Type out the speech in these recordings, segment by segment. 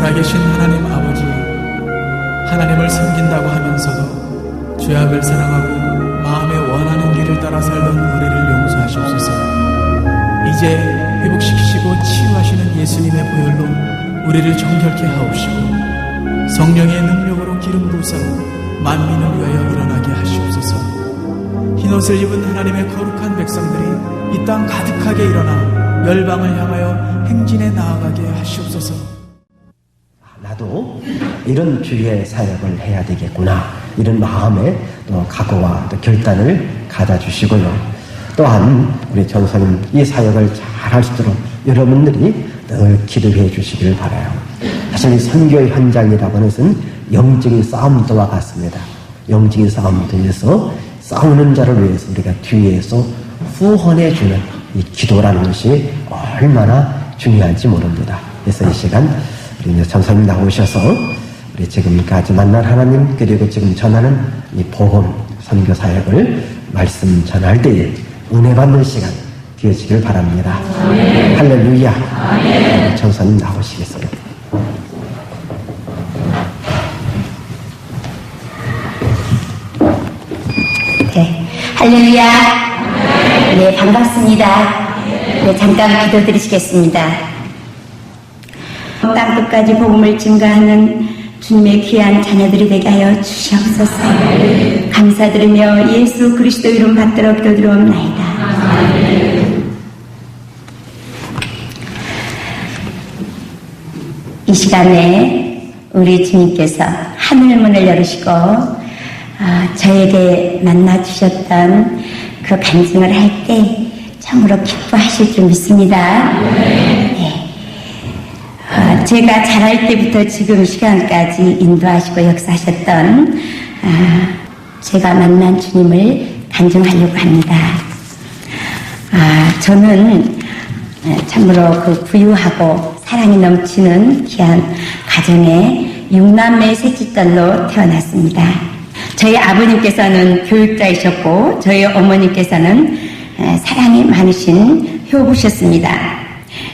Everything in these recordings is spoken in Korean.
살아계신 하나님 아버지, 하나님을 섬긴다고 하면서도 죄악을 사랑하고 마음에 원하는 길을 따라 살던 우리를 용서하시옵소서. 이제 회복시키시고 치유하시는 예수님의 보혈로 우리를 정결케 하옵시고 성령의 능력으로 기름 부으사 만민을 위하여 일어나게 하시옵소서. 흰옷을 입은 하나님의 거룩한 백성들이 이 땅 가득하게 일어나 열방을 향하여 행진해 나아가게 하시옵소서. 나도 이런 주의 사역을 해야 되겠구나, 이런 마음의 또 각오와 또 결단을 가져주시고요. 또한 우리 전사님 이 사역을 잘 할 수 있도록 여러분들이 늘 기도해 주시기를 바라요. 사실 이 선교 현장이라고 하는 것은 영적인 싸움도와 같습니다. 영적인 싸움도에서 싸우는 자를 위해서 우리가 뒤에서 후원해 주는 이 기도라는 것이 얼마나 중요한지 모릅니다. 그래서 이 시간 우리 전사님 나오셔서 우리 지금까지 만난 하나님, 그리고 지금 전하는 이 복음 선교 사역을 말씀 전할 때에 은혜 받는 시간 되어지길 바랍니다. 아멘. 할렐루야. 아멘. 전사님 나오시겠어요? 네, 할렐루야. 네, 반갑습니다. 네, 잠깐 기도드리시겠습니다. 땅끝까지 복음을 증가하는 주님의 귀한 자녀들이 되게 하여 주시옵소서. 감사드리며 예수 그리스도 이름 받들어 기도드리옵나이다. 이 시간에 우리 주님께서 하늘문을 열으시고 저에게 만나주셨던 그 간증을 할 때 참으로 기뻐하실 줄 믿습니다. 네. 제가 자랄 때부터 지금 시간까지 인도하시고 역사하셨던 제가 만난 주님을 간증하려고 합니다. 저는 참으로 그 부유하고 사랑이 넘치는 귀한 가정의 6남매 셋째딸로 태어났습니다. 저희 아버님께서는 교육자이셨고 저희 어머님께서는 사랑이 많으신 효부셨습니다.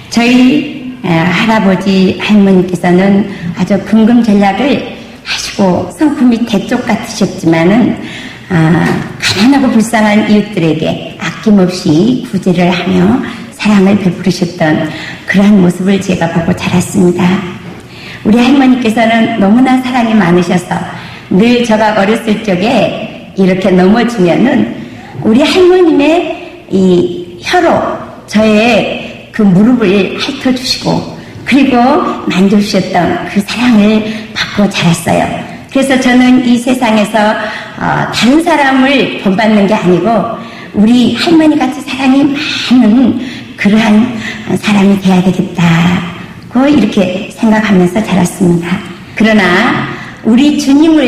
저희 할아버지 할머니께서는 아주 금금전략을 하시고 성품이 대쪽 같으셨지만은 가난하고 불쌍한 이웃들에게 아낌없이 구제를 하며 사랑을 베푸셨던 그러한 모습을 제가 보고 자랐습니다. 우리 할머니께서는 너무나 사랑이 많으셔서 늘 제가 어렸을 적에 이렇게 넘어지면은 우리 할머님의 이 혀로 저의 그 무릎을 핥아주시고 그리고 만져주셨던 그 사랑을 받고 자랐어요. 그래서 저는 이 세상에서 다른 사람을 본받는 게 아니고 우리 할머니같이 사랑이 많은 그러한 사람이 돼야 되겠다고 이렇게 생각하면서 자랐습니다. 그러나 우리 주님을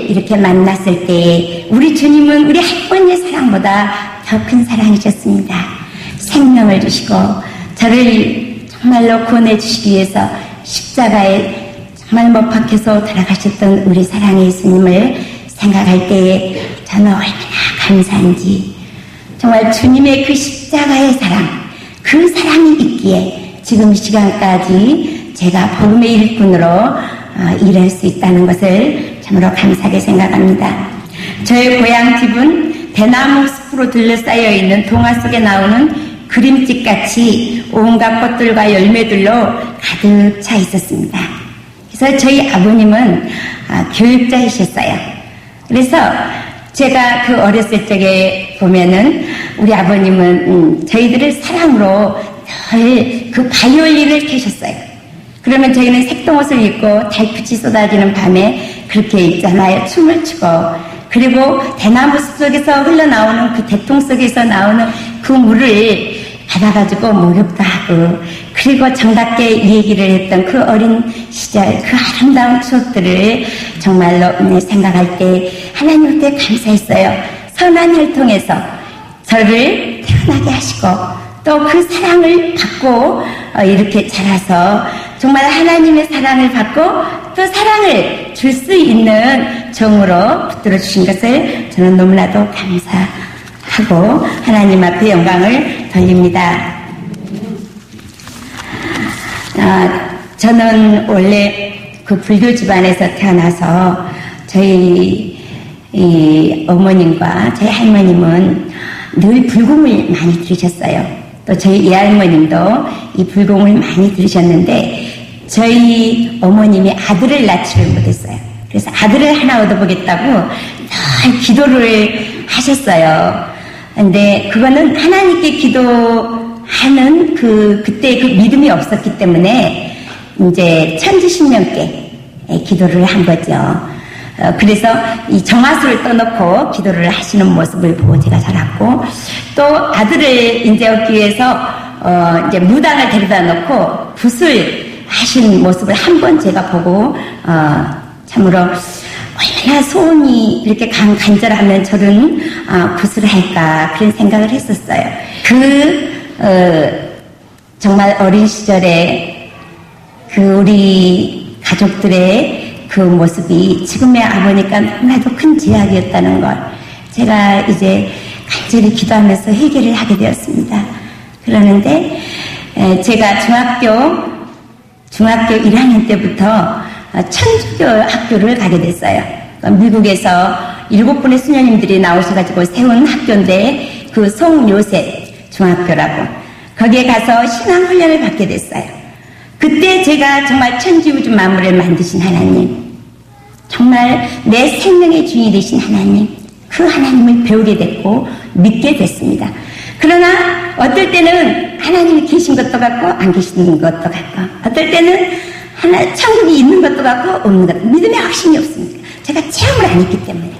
이렇게 만났을 때 우리 주님은 우리 할머니의 사랑보다 더 큰 사랑이셨습니다. 생명을 주시고 저를 정말로 구원해 주시기 위해서 십자가에 정말 못 박혀서 돌아가셨던 우리 사랑의 예수님을 생각할 때에 저는 얼마나 감사한지, 정말 주님의 그 십자가의 사랑, 그 사랑이 있기에 지금 이 시간까지 제가 복음의 일꾼으로 일할 수 있다는 것을 참으로 감사하게 생각합니다. 저의 고향 집은 대나무 숲으로 둘러싸여 있는 동화 속에 나오는 그림집같이 온갖 꽃들과 열매들로 가득 차 있었습니다. 그래서 저희 아버님은 교육자이셨어요. 그래서 제가 그 어렸을 적에 보면은 우리 아버님은 저희들을 사랑으로 늘 그 바이올린을 켜셨어요. 그러면 저희는 색동옷을 입고 달빛이 쏟아지는 밤에 그렇게 있잖아요. 춤을 추고, 그리고 대나무 숲 속에서 흘러나오는 그 대통 속에서 나오는 그 물을 받아가지고 목욕도 하고, 그리고 정답게 얘기를 했던 그 어린 시절, 그 아름다운 추억들을 정말로 생각할 때 하나님께 감사했어요. 선한 혈통에서 저를 태어나게 하시고 또 그 사랑을 받고 이렇게 자라서 정말 하나님의 사랑을 받고 또 사랑을 줄 수 있는 종으로 붙들어 주신 것을 저는 너무나도 감사하고 하나님 앞에 영광을 돌립니다. 저는 원래 그 불교 집안에서 태어나서 저희 이 어머님과 저희 할머님은 늘 불공을 많이 들으셨어요. 또 저희 예할머님도 이 불공을 많이 들으셨는데 저희 어머님이 아들을 낳지를 못했어요. 그래서 아들을 하나 얻어보겠다고 늘 기도를 하셨어요. 근데 그거는 하나님께 기도하는 그때 그 믿음이 없었기 때문에 이제 천지신명께 기도를 한 거죠. 그래서 이 정화수를 떠놓고 기도를 하시는 모습을 보고 제가 자랐고, 또 아들을 이제 얻기 위해서 이제 무당을 데려다 놓고 붓을 하신 모습을 한 번 제가 보고 참으로 얼마나 소원이 이렇게 간절하면 저는 붓을 할까 그런 생각을 했었어요. 정말 어린 시절에 우리 가족들의 그 모습이 지금의 아버니까 너무나도 큰 제약이었다는 걸 제가 이제 간절히 기도하면서 해결을 하게 되었습니다. 그러는데 제가 중학교 1학년 때부터 천주교 학교를 가게 됐어요. 미국에서 7분의 수녀님들이 나오셔가지고 세운 학교인데 그 송요셉 중학교라고, 거기에 가서 신앙훈련을 받게 됐어요. 그때 제가 정말 천지우주 만물을 만드신 하나님, 정말 내 생명의 주인이 되신 하나님, 그 하나님을 배우게 됐고 믿게 됐습니다. 그러나 어떨 때는 하나님이 계신 것도 같고 안 계시는 것도 같고, 어떨 때는 천국이 있는 것도 같고 없는 것도, 믿음의 확신이 없습니다. 제가 체험을 안 했기 때문에.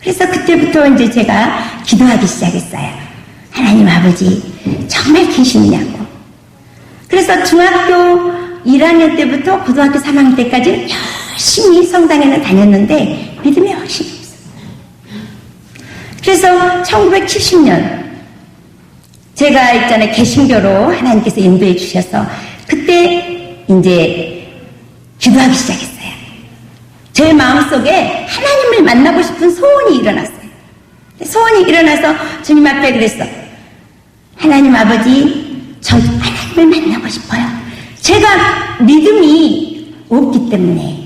그래서 그때부터 이제 제가 기도하기 시작했어요. 하나님 아버지 정말 계시느냐고. 그래서 중학교 1학년 때부터 고등학교 3학년 때까지 열심히 성당에는 다녔는데 믿음의 확신이 없어요. 그래서 1970년 제가 있잖아요, 개신교로 하나님께서 인도해 주셔서 그때 이제 기도하기 시작했어요. 제 마음속에 하나님을 만나고 싶은 소원이 일어났어요. 소원이 일어나서 주님 앞에 그랬어. 하나님 아버지, 저 하나님을 만나고 싶어요. 제가 믿음이 없기 때문에,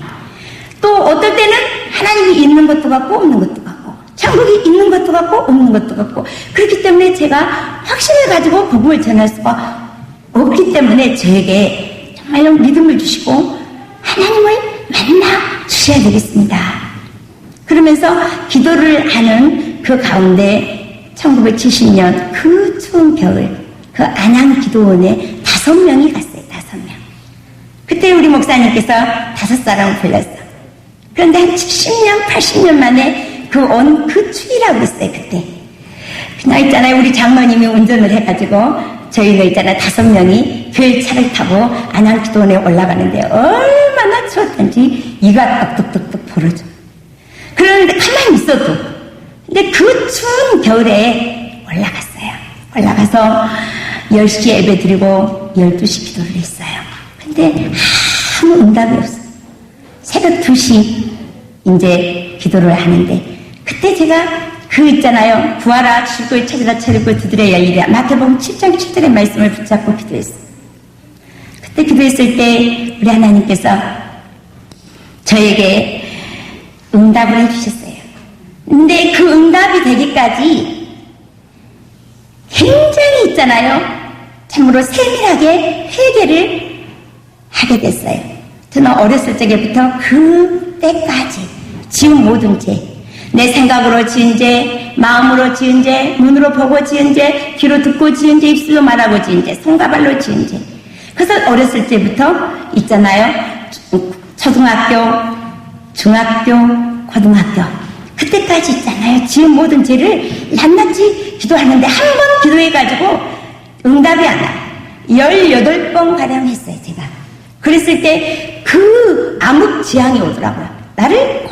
또 어떨 때는 하나님이 있는 것도 같고 없는 것도 같고, 천국이 있는 것도 같고 없는 것도 같고, 그렇기 때문에 제가 확신을 가지고 복음을 전할 수가 없기 때문에 저에게 정말로 믿음을 주시고 하나님을 만나 주셔야 되겠습니다. 그러면서 기도를 하는 그 가운데 1970년 그 추운 겨울, 그 안양 기도원에 5명이 갔어요. 5명. 그때 우리 목사님께서 5사람을 불렀어. 그런데 한 70년, 80년 만에 그 추위라고 그랬어요. 그때 그냥 있잖아요, 우리 장로님이 운전을 해가지고 저희가 있잖아요, 5명이 교회 차를 타고 안양 기도원에 올라가는데 얼마나 추웠던지 이가 떡떡떡떡 벌어져. 그런데 가만히 있어도, 근데 그 추운 겨울에 올라갔어요. 올라가서 10시에 예배 드리고 12시 기도를 했어요. 근데 아무 응답이 없어요. 새벽 2시 이제 기도를 하는데, 그때 제가 있잖아요, 구하라 주를 찾으라 찾으고 두드려 열리라, 마태복음 7장 7절의 말씀을 붙잡고 기도했어요. 그때 기도했을 때 우리 하나님께서 저에게 응답을 해주셨어요. 근데 그 응답이 되기까지 굉장히 있잖아요, 참으로 세밀하게 회개를 하게 됐어요. 저는 어렸을 적에부터 그때까지 지은 모든 죄, 내 생각으로 지은 죄, 마음으로 지은 죄, 눈으로 보고 지은 죄, 귀로 듣고 지은 죄, 입술로 말하고 지은 죄, 손과 발로 지은 죄. 그래서 어렸을 때부터 있잖아요, 초등학교, 중학교, 고등학교, 그때까지 있잖아요, 지은 모든 죄를 낱낱이 기도하는데 한 번 기도해가지고 응답이 안 와요. 18번 가량 했어요, 제가. 그랬을 때 그 암흑지향이 오더라고요. 나를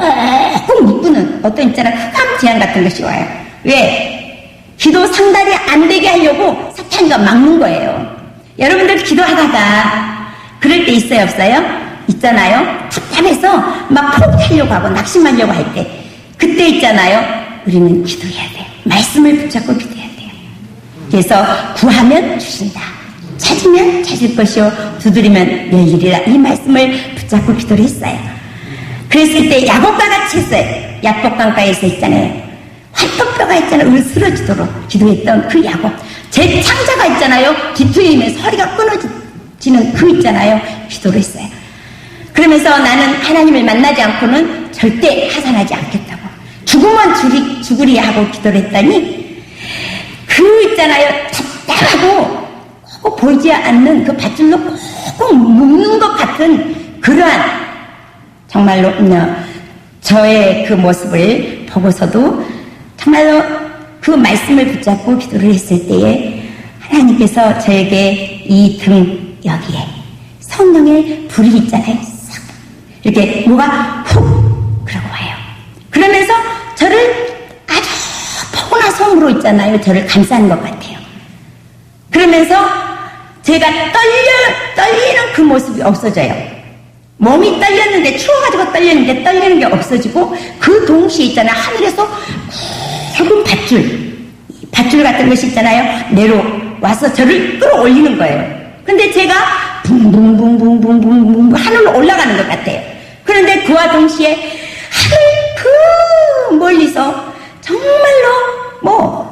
꼭 묶는 어떤 있잖아, 흑암 지향 같은 것이 와요. 왜? 기도 상달이 안 되게 하려고 사탄이가 막는 거예요. 여러분들 기도하다가 그럴 때 있어요, 없어요? 있잖아요. 답답해서 막 포기하려고 하고 낙심하려고 할 때, 그때 있잖아요, 우리는 기도해야 돼요. 말씀을 붙잡고 기도해야 돼요. 그래서 구하면 주신다, 찾으면 찾을 것이요 두드리면 열리리라. 이 말씀을 붙잡고 기도를 했어요. 그래서 그때 야곱과 같이 했어요. 야복강가에서 있잖아요. 활톱뼈가 있잖아요. 으스러지도록 기도했던 그 야곱. 제 창자가 있잖아요. 뒤틀리면서 허리가 끊어지는 그 있잖아요. 기도를 했어요. 그러면서 나는 하나님을 만나지 않고는 절대 하산하지 않겠다고. 죽으면 죽으리 하고 기도를 했더니 그 있잖아요. 답답하고 꼭 보이지 않는 그 밧줄로 꼭 묶는 것 같은 그러한 정말로 저의 그 모습을 보고서도 정말로 그 말씀을 붙잡고 기도를 했을 때에 하나님께서 저에게 이 등 여기에 성령의 불이 있잖아요. 싹 이렇게 뭐가 훅 그러고 와요. 그러면서 저를 아주 포근한 손으로 있잖아요. 저를 감싸는 것 같아요. 그러면서 제가 떨리는 그 모습이 없어져요. 몸이 떨렸는데, 추워가지고 떨렸는데 떨리는 게 없어지고, 그 동시에 있잖아요. 하늘에서 굵은 밧줄 같은 것이 있잖아요. 내려와서 저를 끌어올리는 거예요. 근데 제가 붕붕붕붕붕붕붕 하늘로 올라가는 것 같아요. 그런데 그와 동시에 하늘 그 멀리서 정말로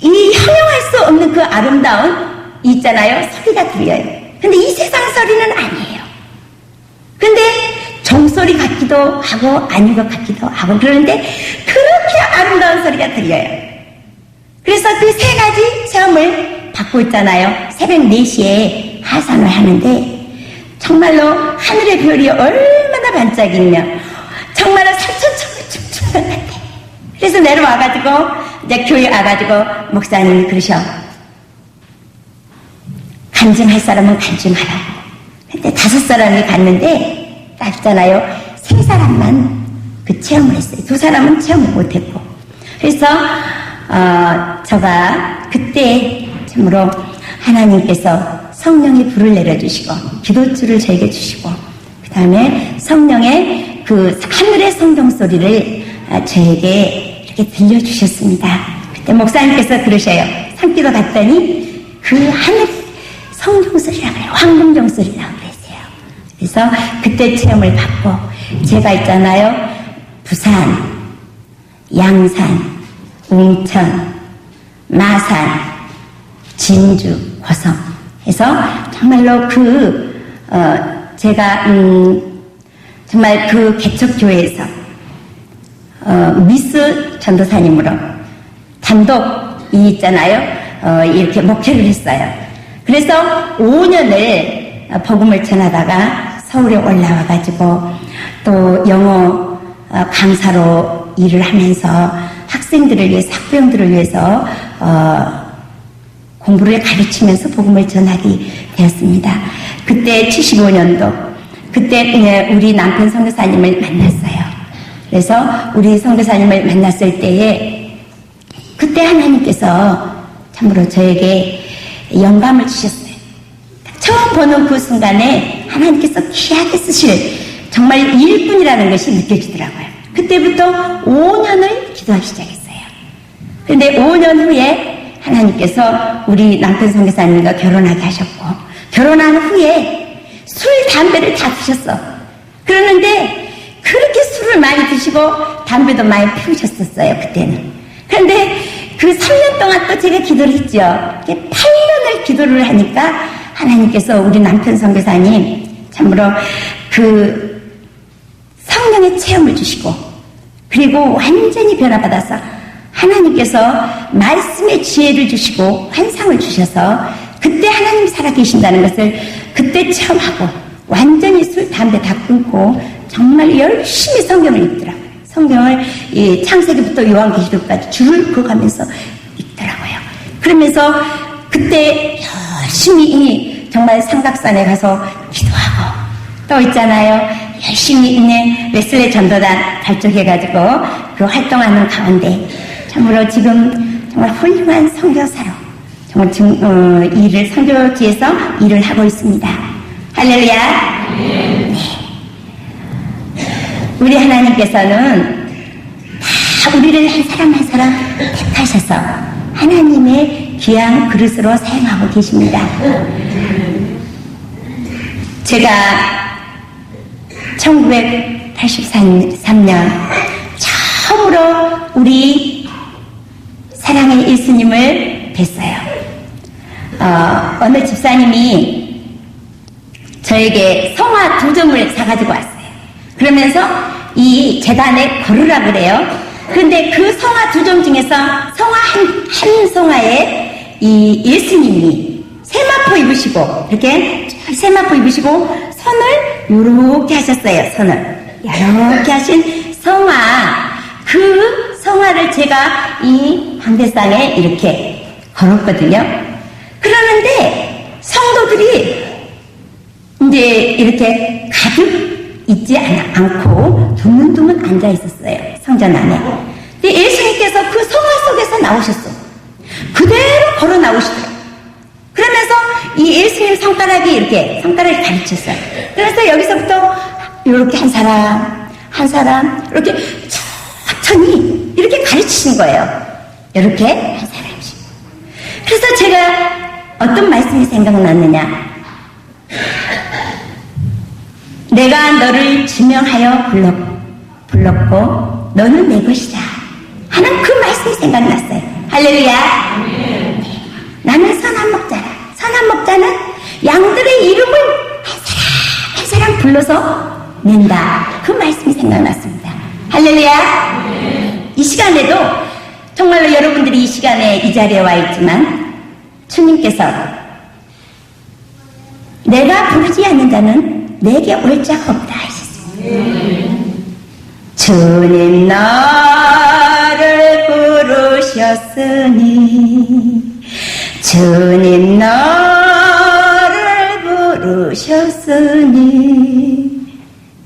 이 형용할 수 없는 그 아름다운 있잖아요. 소리가 들려요. 근데 이 세상 소리는 아니에요. 근데 종소리 같기도 하고 아닌 것 같기도 하고 그러는데 그렇게 아름다운 소리가 들려요. 그래서 그 세 가지 체험을 받고 있잖아요. 새벽 4시에 하산을 하는데 정말로 하늘의 별이 얼마나 반짝이며 정말로 산천처럼 춤추는 것 같아. 그래서 내려와가지고 이제 교회 와가지고 목사님이 그러셔. 간증할 사람은 간증하라고. 근데 5사람이 갔는데 딱 있잖아요. 3사람만 그 체험을 했어요. 2사람은 체험을 못했고. 그래서 제가 그때 참으로 하나님께서 성령의 불을 내려주시고 기도줄을 저에게 주시고 그 다음에 성령의 그 하늘의 성경 소리를 저에게 이렇게 들려주셨습니다. 그때 목사님께서 그러셔요. 산기도 갔더니 그 하늘 성경 소리라고 해요. 황금종 소리라고 그랬어요. 그래서 그때 체험을 받고 제가 있잖아요. 부산, 양산, 웅천, 마산, 진주, 고성 해서 정말로 제가 정말 그 개척교회에서 미스 전도사님으로 단독 있잖아요. 이렇게 목회를 했어요. 그래서 5년을 복음을 전하다가 서울에 올라와가지고 또 영어 강사로 일을 하면서 학생들을 위해서, 학부형들을 위해서 공부를 가르치면서 복음을 전하게 되었습니다. 그때 75년도 그때 우리 남편 선교사님을 만났어요. 그래서 우리 선교사님을 만났을 때에 그때 하나님께서 참으로 저에게 영감을 주셨어요. 처음 보는 그 순간에 하나님께서 귀하게 쓰실 정말 일꾼이라는 것이 느껴지더라고요. 그때부터 5년을 기도하기 시작했어요. 그런데 5년 후에 하나님께서 우리 남편 선교사님과 결혼하게 하셨고 결혼한 후에 술, 담배를 다 드셨어. 그러는데 그렇게 술을 많이 드시고 담배도 많이 피우셨었어요. 그때는. 그런데 그 3년 동안 또 제가 기도를 했죠. 8년을 기도를 하니까 하나님께서 우리 남편 선교사님 참으로 그 성령의 체험을 주시고 그리고 완전히 변화받아서 하나님께서 말씀의 지혜를 주시고 환상을 주셔서 그때 하나님이 살아계신다는 것을 그때 체험하고 완전히 술, 담배 다 끊고 정말 열심히 성경을 읽더라고요. 성경을 창세기부터 요한계시록까지 줄을 그어가면서 읽더라고요. 그러면서 그때 열심히 정말 삼각산에 가서 기도하고 또 있잖아요. 열심히 있는 웨슬레 전도단 발족해가지고 그 활동하는 가운데 참으로 지금 정말 훌륭한 선교사로 정말 일을 선교지에서 일을 하고 있습니다. 할렐루야. 네. 우리 하나님께서는 다 우리를 한 사람 한 사람 택하셔서 하나님의 귀한 그릇으로 사용하고 계십니다. 제가 1983년 처음으로 우리 사랑의 예수님을 뵀어요. 어느 집사님이 저에게 성화 2점을 사가지고 왔어요. 그러면서 이 재단에 걸으라 그래요. 그런데 그 성화 2점 중에서 성화 한 성화에 이 예수님이 세마포 입으시고, 이렇게 세마포 입으시고, 선을 요렇게 하셨어요. 선을 요렇게 하신 성화, 그 성화를 제가 이 방대상에 이렇게 걸었거든요. 그러는데 성도들이 이제 이렇게 가득 있지 않고 두문두문 앉아 있었어요. 성전 안에. 근데 예수님께서 그 성화 속에서 나오셨어. 그대로 걸어 나오시더라고요. 그러면서 이 예수님 손가락이 이렇게 손가락을 가르쳤어요. 그래서 여기서부터 이렇게 한 사람 이렇게 천천히 이렇게 가르치신 거예요. 이렇게 한 사람씩. 그래서 제가 어떤 말씀이 생각났느냐. 내가 너를 지명하여 불렀고 너는 내 것이다 하는 그 말씀이 생각났어요. 할렐루야. 네. 나는 선한 목자라. 선한 목자는 양들의 이름을 한 사람 불러서 낸다. 그 말씀이 생각났습니다. 할렐루야. 네. 이 시간에도 정말로 여러분들이 이 시간에 이 자리에 와 있지만 주님께서 내가 부르지 않는 자는 내게 올 자가 없다 하셨습니다. 주님 나를 부르셨으니 주님 나를 부르셨으니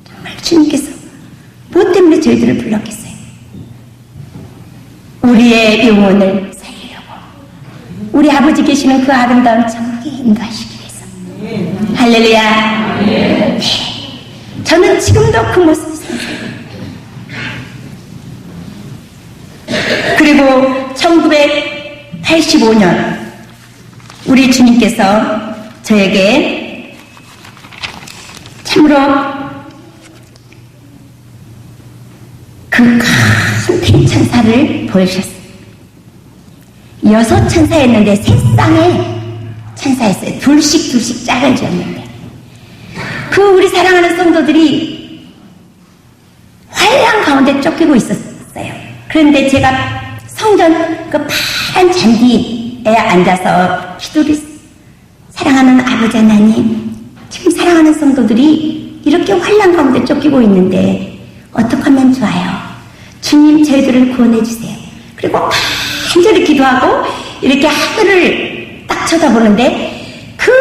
정말 주님께서 무엇 때문에 저희들을 불렀겠어요? 우리의 영혼을 살리려고 우리 아버지 계시는 그 아름다운 천국에 인도하시기 위해서. 할렐루야. 네. 저는 지금도 그 모습을 생각해요. 그리고 1985년 우리 주님께서 저에게 참으로 그 큰 대천사를 보여주셨어요. 6 천사였는데 3쌍의 천사였어요. 둘씩 짝을 지었는데 그 우리 사랑하는 성도들이 환랑 가운데 쫓기고 있었어요. 그런데 제가 성전 그 파란 잔디에 앉아서 기도를 했어요. 사랑하는 아버지 하나님, 지금 사랑하는 성도들이 이렇게 환랑 가운데 쫓기고 있는데 어떻게 하면 좋아요? 주님 저희들을 구원해 주세요. 그리고 간절히 기도하고 이렇게 하늘을 딱 쳐다보는데 그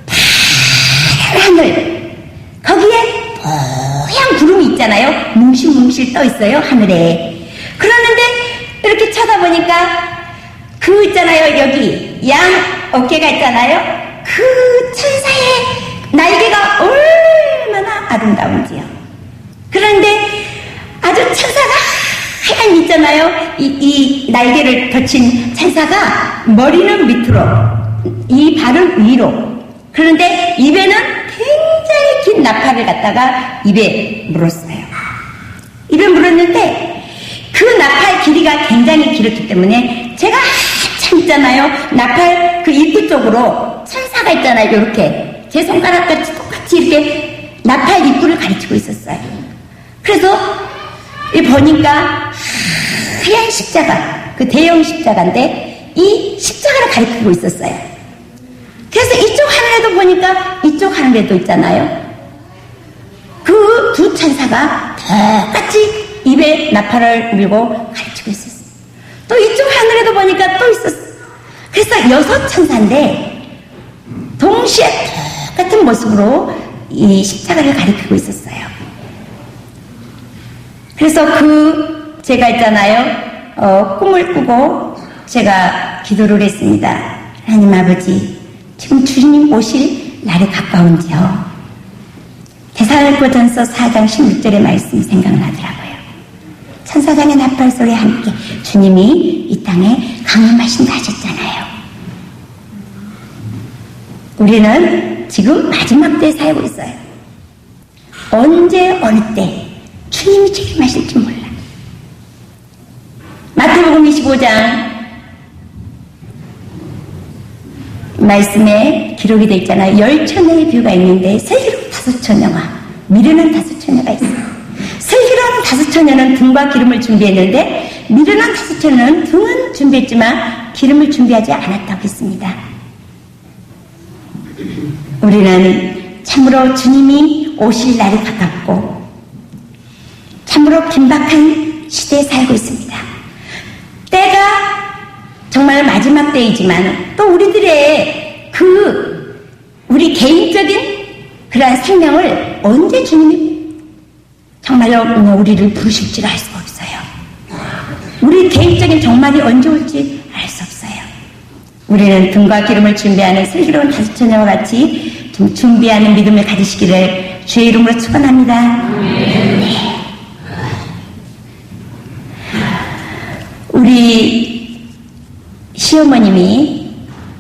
파란 하늘 거기에 뽀얀 구름이 있잖아요. 뭉실뭉실 떠 있어요 하늘에. 그러는데 이렇게 쳐다보니까 그 있잖아요. 여기 양 어깨가 있잖아요. 그 천사의 날개가 얼마나 아름다운지요. 그런데 아주 천사가 하얀 있잖아요. 이 날개를 덧친 천사가 머리는 밑으로, 이 발은 위로. 그런데 입에는 굉장히 긴 나팔을 갖다가 입에 물었어요. 입에 물었는데 그 나팔 길이가 굉장히 길었기 때문에 제가 한참 있잖아요. 나팔 그 입구 쪽으로 천사가 있잖아요. 이렇게 제 손가락같이 똑같이 이렇게 나팔 입구를 가르치고 있었어요. 그래서 보니까 하얀 십자가, 그 대형 십자가인데 이 십자가를 가리키고 있었어요. 그래서 이쪽 하늘에도 보니까 이쪽 하늘에도 있잖아요. 그 두 천사가 똑같이 입에 나팔을 물고 가르치고 있었어요. 또 이쪽 하늘에도 보니까 또 있었어요. 그래서 6 천사인데 동시에 똑같은 모습으로 이 십자가를 가리키고 있었어요. 그래서 제가 있잖아요. 꿈을 꾸고 제가 기도를 했습니다. 하나님 아버지, 지금 주님 오실 날이 가까운지요. 데살로니가전서 4장 16절의 말씀이 생각나더라고요. 천사장의 나팔 소리와 함께 주님이 이 땅에 강림하신다 하셨잖아요. 우리는 지금 마지막 때에 살고 있어요. 언제 어느 때 주님이 책임하실지 몰라. 마태복음 25장 말씀에 기록이 되어 있잖아요. 10,000의 뷰가 있는데 슬기로운 5,000여와 미련한 5,000여가 있어요. 슬기로운 5,000여는 등과 기름을 준비했는데 미련한 5,000여는 등은 준비했지만 기름을 준비하지 않았다고 했습니다. 우리는 참으로 주님이 오실 날이 가깝고 참으로 긴박한 시대에 살고 있습니다. 때가 정말 마지막 때이지만 또 우리들의 우리 개인적인 그러한 생명을 언제 주님이 정말로 우리를 부르실지 알 수가 없어요. 우리 개인적인 종말이 언제 올지 알 수 없어요. 우리는 등과 기름을 준비하는 슬기로운 5,000여와 같이 좀 준비하는 믿음을 가지시기를 주의 이름으로 축원합니다. 네. 우리 시어머님이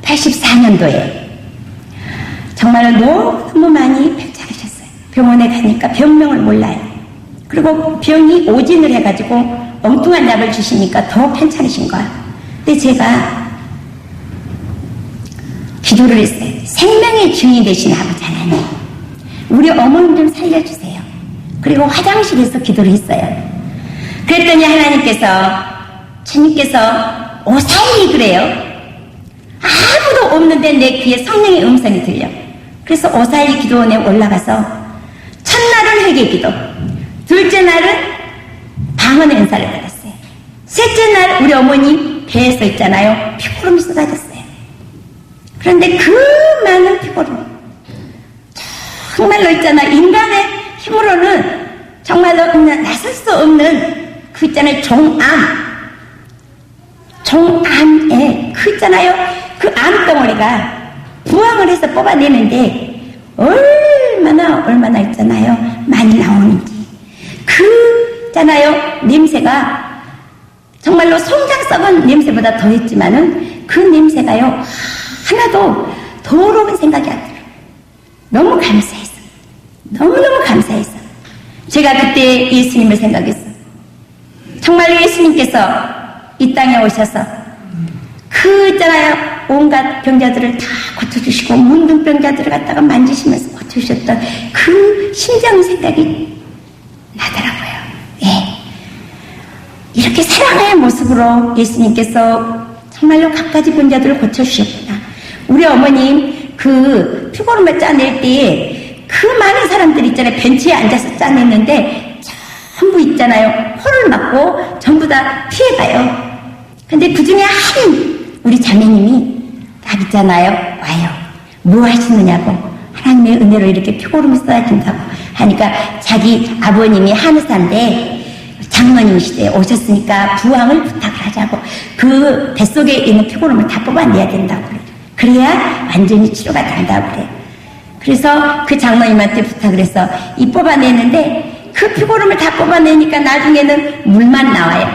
84년도에 정말로 너무 많이 편찮으셨어요. 병원에 가니까 병명을 몰라요. 그리고 병이 오진을 해가지고 엉뚱한 약을 주시니까 더 편찮으신 거야. 근데 제가 기도를 했어요. 생명의 주인이 되신 아버지 하나님, 우리 어머님 좀 살려주세요. 그리고 화장실에서 기도를 했어요. 그랬더니 하나님께서, 주님께서 오사이 그래요. 아무도 없는데 내 귀에 성령의 음성이 들려. 그래서 오사이 기도원에 올라가서 첫날은 회개기도, 둘째 날은 방언 은사를 받았어요. 셋째 날 우리 어머니 배에서 있잖아요. 피고름이 쏟아졌어요. 그런데 그 많은 피고름, 정말로 있잖아, 인간의 힘으로는 정말로 나설 수 없는 그 있잖아요, 종암에 그 있잖아요, 그 암덩어리가 부항을 해서 뽑아내는데 얼마나 있잖아요, 많이 나오는지. 그 있잖아요, 냄새가 정말로 송장 썩은 냄새보다 더했지만은 그 냄새가요, 하나도 더러운 생각이 안 들어요. 너무 감사했어. 너무너무 감사했어. 제가 그때 예수님을 생각했어. 정말 예수님께서 이 땅에 오셔서 그 있잖아요, 온갖 병자들을 다 고쳐주시고 문둥병자들을 갖다가 만지시면서 고쳐주셨던 그 심장 생각이 나더라고요. 예. 이렇게 사랑의 모습으로 예수님께서 정말로 갖가지 병자들을 고쳐주셨구나. 우리 어머님 그 피고름을 짜낼 때에 그 많은 사람들이 있잖아요, 벤치에 앉아서 짜냈는데 전부 있잖아요, 호를 맞고 전부 다 피해가요. 근데 그 중에 한 우리 자매님이 딱 있잖아요, 와요. 뭐 하시느냐고, 하나님의 은혜로 이렇게 피고름이 쏟아진다고 하니까 자기 아버님이 한의사인데 장모님이시대요. 오셨으니까 부항을 부탁을 하자고, 그 뱃속에 있는 피고름을 다 뽑아내야 된다고 그래요. 그래야 완전히 치료가 된다고 그래요. 그래서 그 장모님한테 부탁을 해서 이 뽑아내는데 그 피고름을 다 뽑아내니까 나중에는 물만 나와요.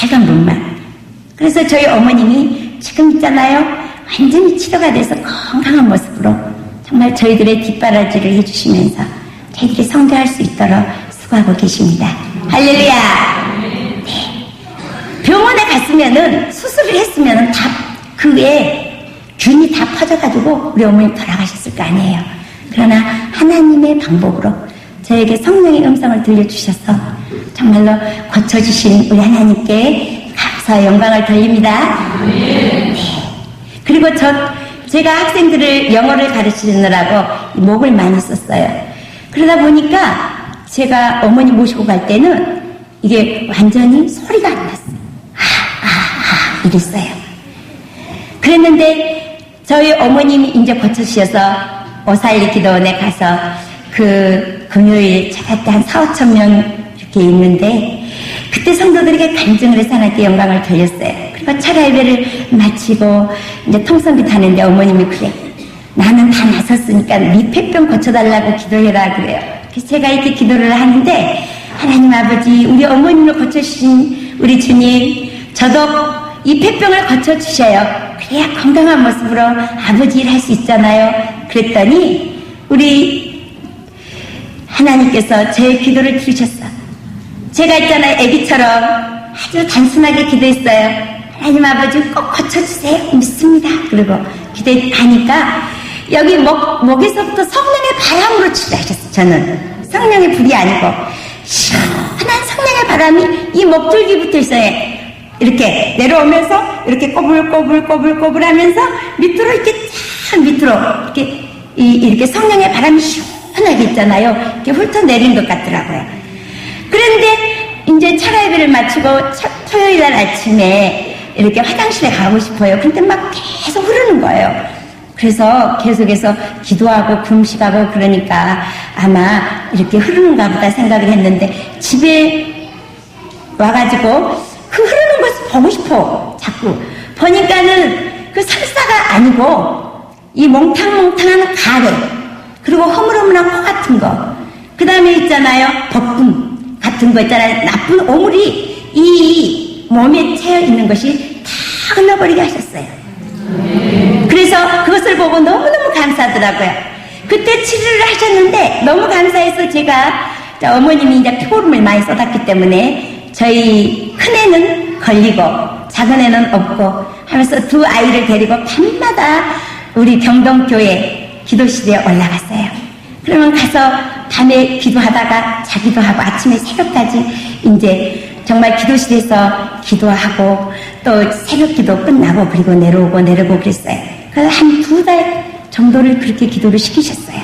빨간 물만. 그래서 저희 어머님이 지금 있잖아요, 완전히 치료가 돼서 건강한 모습으로 정말 저희들의 뒷바라지를 해주시면서 저희들이 성장할 수 있도록 수고하고 계십니다. 할렐루야. 네. 병원에 갔으면은, 수술을 했으면은 다 그 외에 균이 다 퍼져가지고 우리 어머니 돌아가셨을 거 아니에요. 그러나 하나님의 방법으로 저에게 성령의 음성을 들려주셔서 정말로 고쳐주신 우리 하나님께 감사와 영광을 돌립니다. 네. 그리고 제가 학생들을 영어를 가르치느라고 목을 많이 썼어요. 그러다 보니까 제가 어머니 모시고 갈 때는 이게 완전히 소리가 안 났어요. 이랬어요. 그랬는데 저희 어머님이 이제 고쳐주셔서 오사일리 기도원에 가서 그 금요일 차갈 때 한 4,5천 명 이렇게 있는데 그때 성도들에게 간증을 해서 하나님께 영광을 돌렸어요. 그리고 차라 예배를 마치고 이제 통성기 타는데 어머님이 그래, 나는 다 나섰으니까 네 폐병 고쳐달라고 기도해라 그래요. 그래서 제가 이렇게 기도를 하는데, 하나님 아버지, 우리 어머님을 고쳐주신 우리 주님, 저도 이 폐병을 고쳐주셔요. 그래야 건강한 모습으로 아버지 일 할 수 있잖아요. 그랬더니 우리 하나님께서 제 기도를 들으셨어. 제가 있잖아요. 애기처럼 아주 단순하게 기도했어요. 하나님 아버지 꼭 고쳐주세요. 믿습니다. 그리고 기도하니까 여기 목에서부터 성령의 바람으로 치료하셨어요. 저는 성령의 불이 아니고 시원한 성령의 바람이 이 목줄기부터 있어요. 이렇게 내려오면서 이렇게 꼬불꼬불 하면서 밑으로 이렇게 쫙 밑으로 이렇게 성령의 바람이 시원하게 있잖아요. 이렇게 훑어내린 것 같더라고요. 그런데 이제 철야예배를 마치고 토요일 날 아침에 이렇게 화장실에 가고 싶어요. 근데 막 계속 흐르는 거예요. 그래서 계속해서 기도하고 금식하고 그러니까 아마 이렇게 흐르는가 보다 생각을 했는데 집에 와가지고 그 흐르는 것을 보고 싶어. 자꾸 보니까는 그 설사가 아니고 이 몽탕몽탕한 가래 그리고 허물허물한 코 같은 거 그 다음에 있잖아요 덕분 같은 거 있잖아요. 나쁜 오물이 이 몸에 채여 있는 것이 다 흘러버리게 하셨어요. 그래서 그것을 보고 너무너무 감사하더라고요. 그때 치료를 하셨는데 너무 감사해서 제가 어머님이 이제 피고름을 많이 쏟았기 때문에 저희 큰애는 걸리고 작은애는 없고 하면서 두 아이를 데리고 밤마다 우리 경동교회 기도실에 올라갔어요. 그러면 가서 밤에 기도하다가 자기도 하고 아침에 새벽까지 이제 정말 기도실에서 기도하고 또 새벽 기도 끝나고 그리고 내려오고 그랬어요. 그래서 한 2달 정도를 그렇게 기도를 시키셨어요.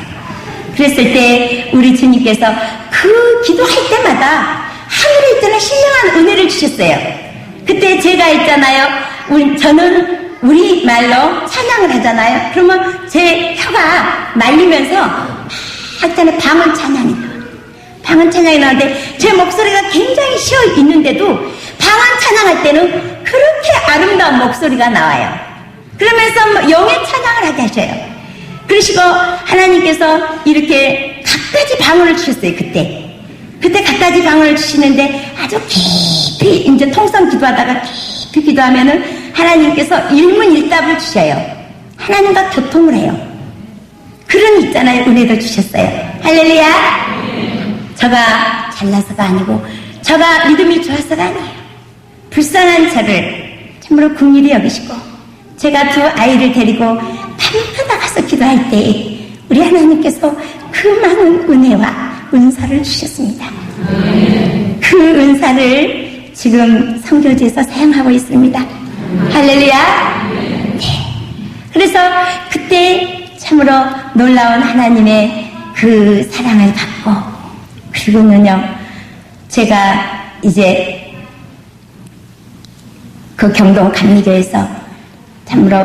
그랬을 때 우리 주님께서 그 기도할 때마다 하늘에 있잖아 신령한 은혜를 주셨어요. 그때 제가 있잖아요. 저는 우리 말로 찬양을 하잖아요. 그러면 제 혀가 말리면서 있잖아요. 방언 찬양이 나오는데 제 목소리가 굉장히 쉬어 있는데도 방언 찬양할 때는 그렇게 아름다운 목소리가 나와요. 그러면서 영의 찬양을 하게 하셔요. 그러시고 하나님께서 이렇게 갖가지 방언을 주셨어요. 그때 갖가지 방언을 주시는데 아주 깊이 이제 통성 기도하다가 깊이 기도하면은 하나님께서 일문일답을 주셔요. 하나님과 교통을 해요. 그런 있잖아요. 은혜도 주셨어요. 할렐루야. 저가 잘나서가 아니고 저가 믿음이 좋아서가 아니에요. 불쌍한 저를 참으로 긍휼히 여기시고 제가 두 아이를 데리고 밤마다 가서 기도할 때 우리 하나님께서 그 많은 은혜와 은사를 주셨습니다. 그 은사를 지금 선교지에서 사용하고 있습니다. 할렐루야. 네. 그래서 그때 참으로 놀라운 하나님의 그 사랑을 받고 그리고는요 제가 이제 그 경동 감리교에서 참으로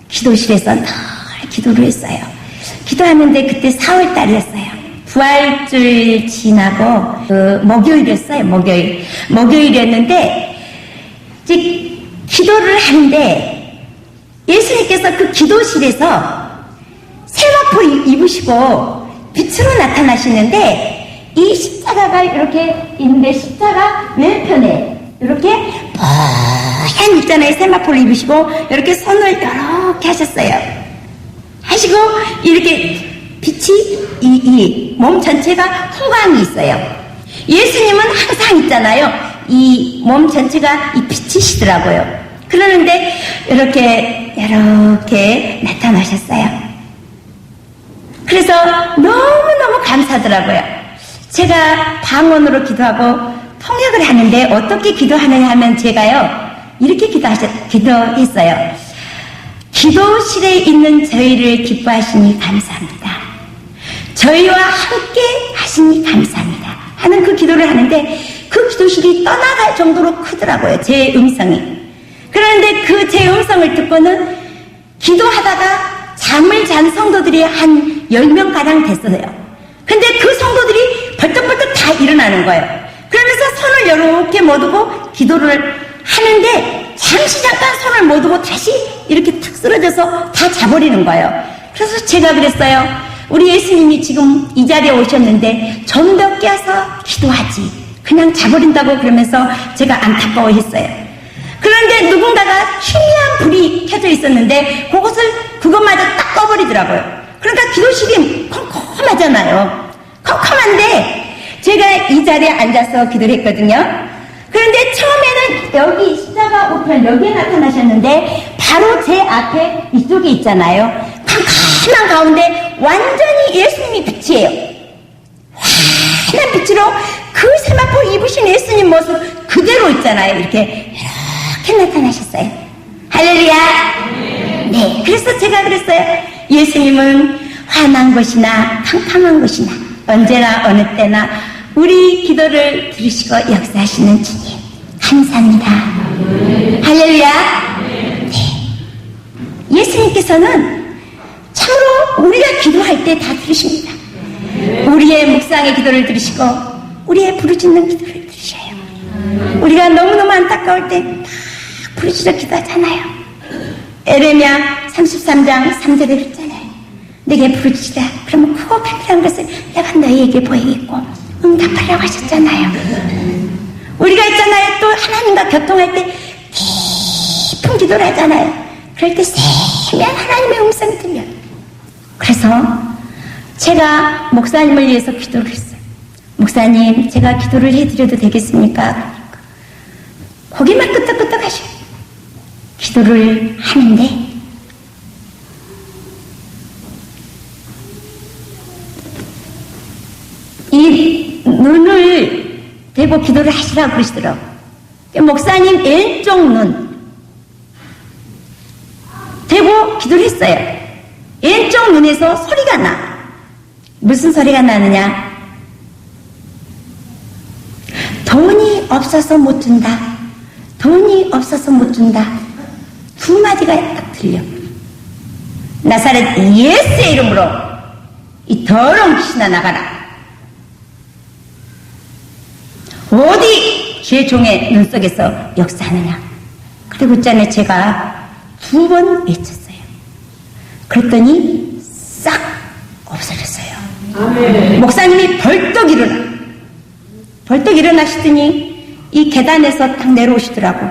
기도실에서 늘 기도를 했어요. 기도하는데 그때 4월 달이었어요. 부활절 지나고 그 목요일이었어요. 목요일이었는데 이제 기도를 하는데 예수님께서 그 기도실에서 세마포를 입으시고 빛으로 나타나시는데 이 십자가가 이렇게 있는데 십자가 왼편에 이렇게 뽀얀 있잖아요. 세마포를 입으시고 이렇게 손을 이렇게 하셨어요. 하시고 이렇게 빛이 이 몸 전체가 후광이 있어요. 예수님은 항상 있잖아요. 이 몸 전체가 이 빛이시더라고요. 그러는데 이렇게 나타나셨어요. 그래서 너무너무 감사하더라고요. 제가 방언으로 기도하고 통역을 하는데 어떻게 기도하느냐 하면 제가요 이렇게 기도했어요. 기도실에 있는 저희를 기뻐하시니 감사합니다. 저희와 함께 하시니 감사합니다. 하는 그 기도를 하는데 그 기도실이 떠나갈 정도로 크더라고요. 제 음성이. 그런데 그 제 음성을 듣고는 기도하다가 잠을 잔 성도들이 한 10명가량 됐어요. 근데 그 성도들이 벌떡벌떡 다 일어나는 거예요. 그러면서 손을 이렇게 모두고 기도를 하는데 잠시 잠깐 손을 모두고 다시 이렇게 탁 쓰러져서 다 자버리는 거예요. 그래서 제가 그랬어요. 우리 예수님이 지금 이 자리에 오셨는데 좀 더 껴서 기도하지. 그냥 자버린다고 그러면서 제가 안타까워했어요. 그런데 그런데 누군가가 희미한 불이 켜져 있었는데 그것마저 딱 꺼버리더라고요. 그러니까 기도실이 컴컴하잖아요. 컴컴한데 제가 이 자리에 앉아서 기도를 했거든요. 그런데 처음에는 여기 십자가 우편 여기에 나타나셨는데 바로 제 앞에 이쪽에 있잖아요. 캄캄한 가운데 완전히 예수님이 빛이에요. 환한 빛으로 그 세마포 입으신 예수님 모습 그대로 있잖아요. 이렇게 나타나셨어요. 할렐루야. 네, 그래서 제가 그랬어요. 예수님은 환한 것이나 캄캄한 것이나 언제나 어느 때나 우리 기도를 들으시고 역사하시는 주님 감사합니다. 할렐루야. 네. 예수님께서는 참으로 우리가 기도할 때 다 들으십니다. 우리의 묵상의 기도를 들으시고 우리의 부르짖는 기도를 들으셔요. 우리가 너무너무 안타까울 때 막 부르짖어 기도하잖아요. 에레미야 33장 3절에 그랬잖아요. 내게 부르짖으라. 그러면 크고 불필요한 것을 내가 너희에게 보이겠고 응답하라고 하셨잖아요. 우리가 있잖아요. 또 하나님과 교통할 때 깊은 기도를 하잖아요. 그럴 때 세미한 하나님의 음성이 들려요. 그래서 제가 목사님을 위해서 기도를 했어요. 목사님, 제가 기도를 해드려도 되겠습니까? 고개만 끄덕끄덕 하셔요. 기도를 하는데 이 눈을 대고 기도를 하시라고 그러시더라고요. 목사님 왼쪽 눈 대고 기도를 했어요. 왼쪽 눈에서 소리가 나. 무슨 소리가 나느냐? 돈이 없어서 못 준다. 돈이 없어서 못 준다. 두 마디가 딱 들려. 나사렛 예수의 이름으로 이 더러운 귀신아 나가라. 어디 죄 종의 눈 속에서 역사하느냐. 그리고 있잖아요. 제가 2번 외쳤어요. 그랬더니 싹 없어졌어요. 아멘. 목사님이 벌떡 일어나시더니 이 계단에서 딱 내려오시더라고.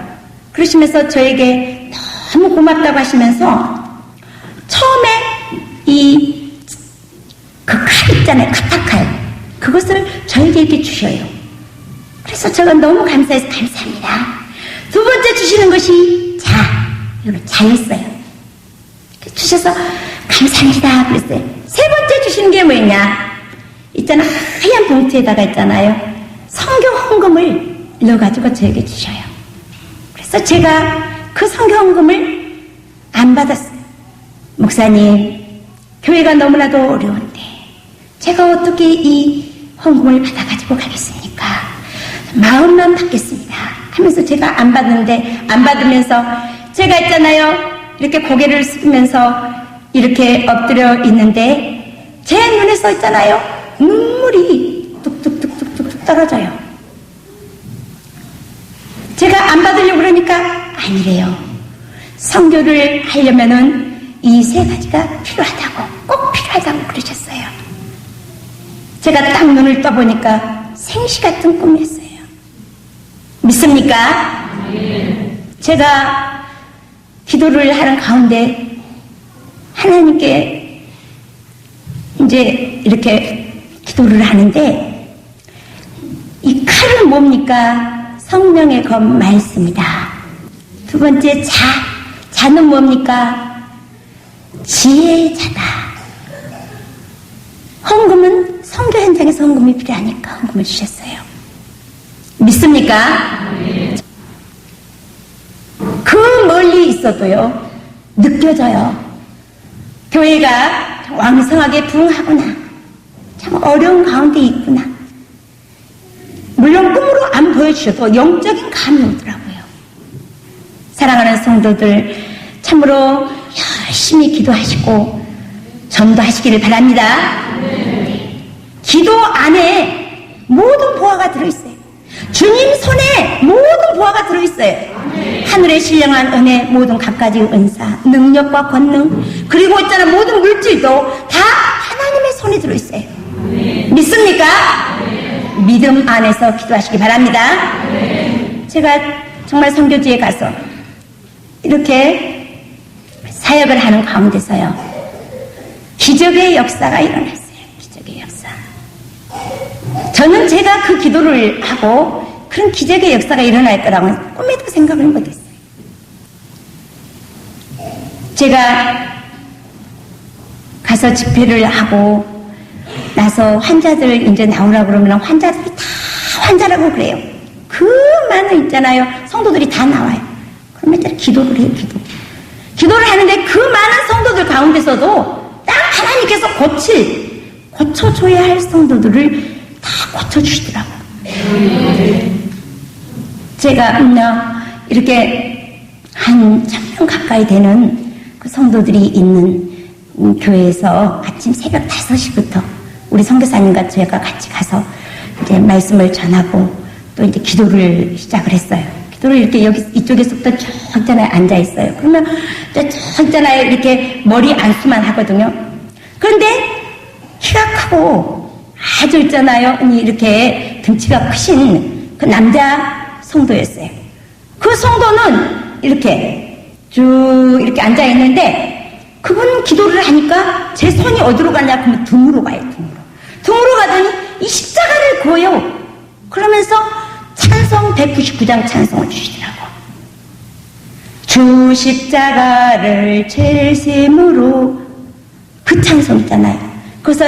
그러시면서 저에게 너무 고맙다고 하시면서 처음에 그 칼 있잖아요. 카타칼. 그것을 저에게 이렇게 주셔요. 그래서 제가 너무 감사해서 감사합니다. 두 번째 주시는 것이 이거 자였어요. 주셔서 감사합니다. 그랬어요. 세 번째 주시는 게 뭐였냐? 있잖아, 하얀 봉투에다가 있잖아요. 성경 헌금을 넣어가지고 저에게 주셔요. 그래서 제가 그 성경 헌금을 안 받았어요. 목사님, 교회가 너무나도 어려운데 제가 어떻게 이 헌금을 받아가지고 가겠습니까? 마음만 받겠습니다. 하면서 제가 안 받는데, 안 받으면서 제가 있잖아요. 이렇게 고개를 숙이면서 이렇게 엎드려 있는데 제 눈에서 있잖아요. 눈물이 뚝뚝뚝뚝뚝 떨어져요. 제가 안 받으려고 그러니까 아니래요. 선교를 하려면은 이 세 가지가 필요하다고, 꼭 필요하다고 그러셨어요. 제가 딱 눈을 떠보니까 생시 같은 꿈이었어요. 믿습니까? 제가 기도를 하는 가운데 하나님께 이제 이렇게 기도를 하는데 이 칼은 뭡니까? 성령의 검 말씀이다. 두 번째 자는 뭡니까? 지혜의 자다. 헌금은 선교 현장에서 헌금이 필요하니까 헌금을 주셨어요. 믿습니까? 그 멀리 있어도요 느껴져요. 교회가 왕성하게 부흥하구나. 참 어려운 가운데 있구나. 물론 꿈으로 안 보여주셔도 영적인 감이 오더라고요. 사랑하는 성도들, 참으로 열심히 기도하시고 전도하시기를 바랍니다. 네. 기도 안에 모든 보화가 들어있어요. 주님 손에 모든 보화가 들어있어요. 하늘에 신령한 은혜, 모든 갖가지 은사, 능력과 권능, 그리고 있잖아 모든 물질도 다 하나님의 손에 들어있어요. 믿습니까? 믿음 안에서 기도하시기 바랍니다. 제가 정말 선교지에 가서 이렇게 사역을 하는 가운데서요, 기적의 역사가 일어났어요. 기적의 역사. 저는 제가 그 기도를 하고 그런 기적의 역사가 일어날 거라고는 꿈에도 생각을 못했어요. 제가 가서 집회를 하고 나서 환자들 이제 나오라고 그러면 환자들이 다 환자라고 그래요. 그 많은 있잖아요. 성도들이 다 나와요. 그러면 이제 기도를 해요. 기도를 하는데 그 많은 성도들 가운데서도 딱 하나님께서 고쳐줘야 할 성도들을 다 고쳐주시더라고요. 제가 이렇게 한 1000명 가까이 되는 그 성도들이 있는 교회에서 아침 새벽 5시부터 우리 선교사님과 제가 같이 가서 이제 말씀을 전하고 또 이제 기도를 시작을 했어요. 기도를 이렇게 여기 이쪽에서부터 저 있잖아요. 앉아 있어요. 그러면 저 있잖아요. 이렇게 머리 안수만 하거든요. 그런데 키가 크고 아주 있잖아요. 이렇게 등치가 크신 그 남자 성도였어요. 그 성도는 이렇게 쭉 이렇게 앉아 있는데 그분 기도를 하니까 제 손이 어디로 가냐 그러면 등으로 가요. 등으로 가더니 이 십자가를 그어요. 그러면서 찬송 199장 찬송을 주시더라고. 주 십자가를 죄를 셈으로 그 찬송 있잖아요. 그래서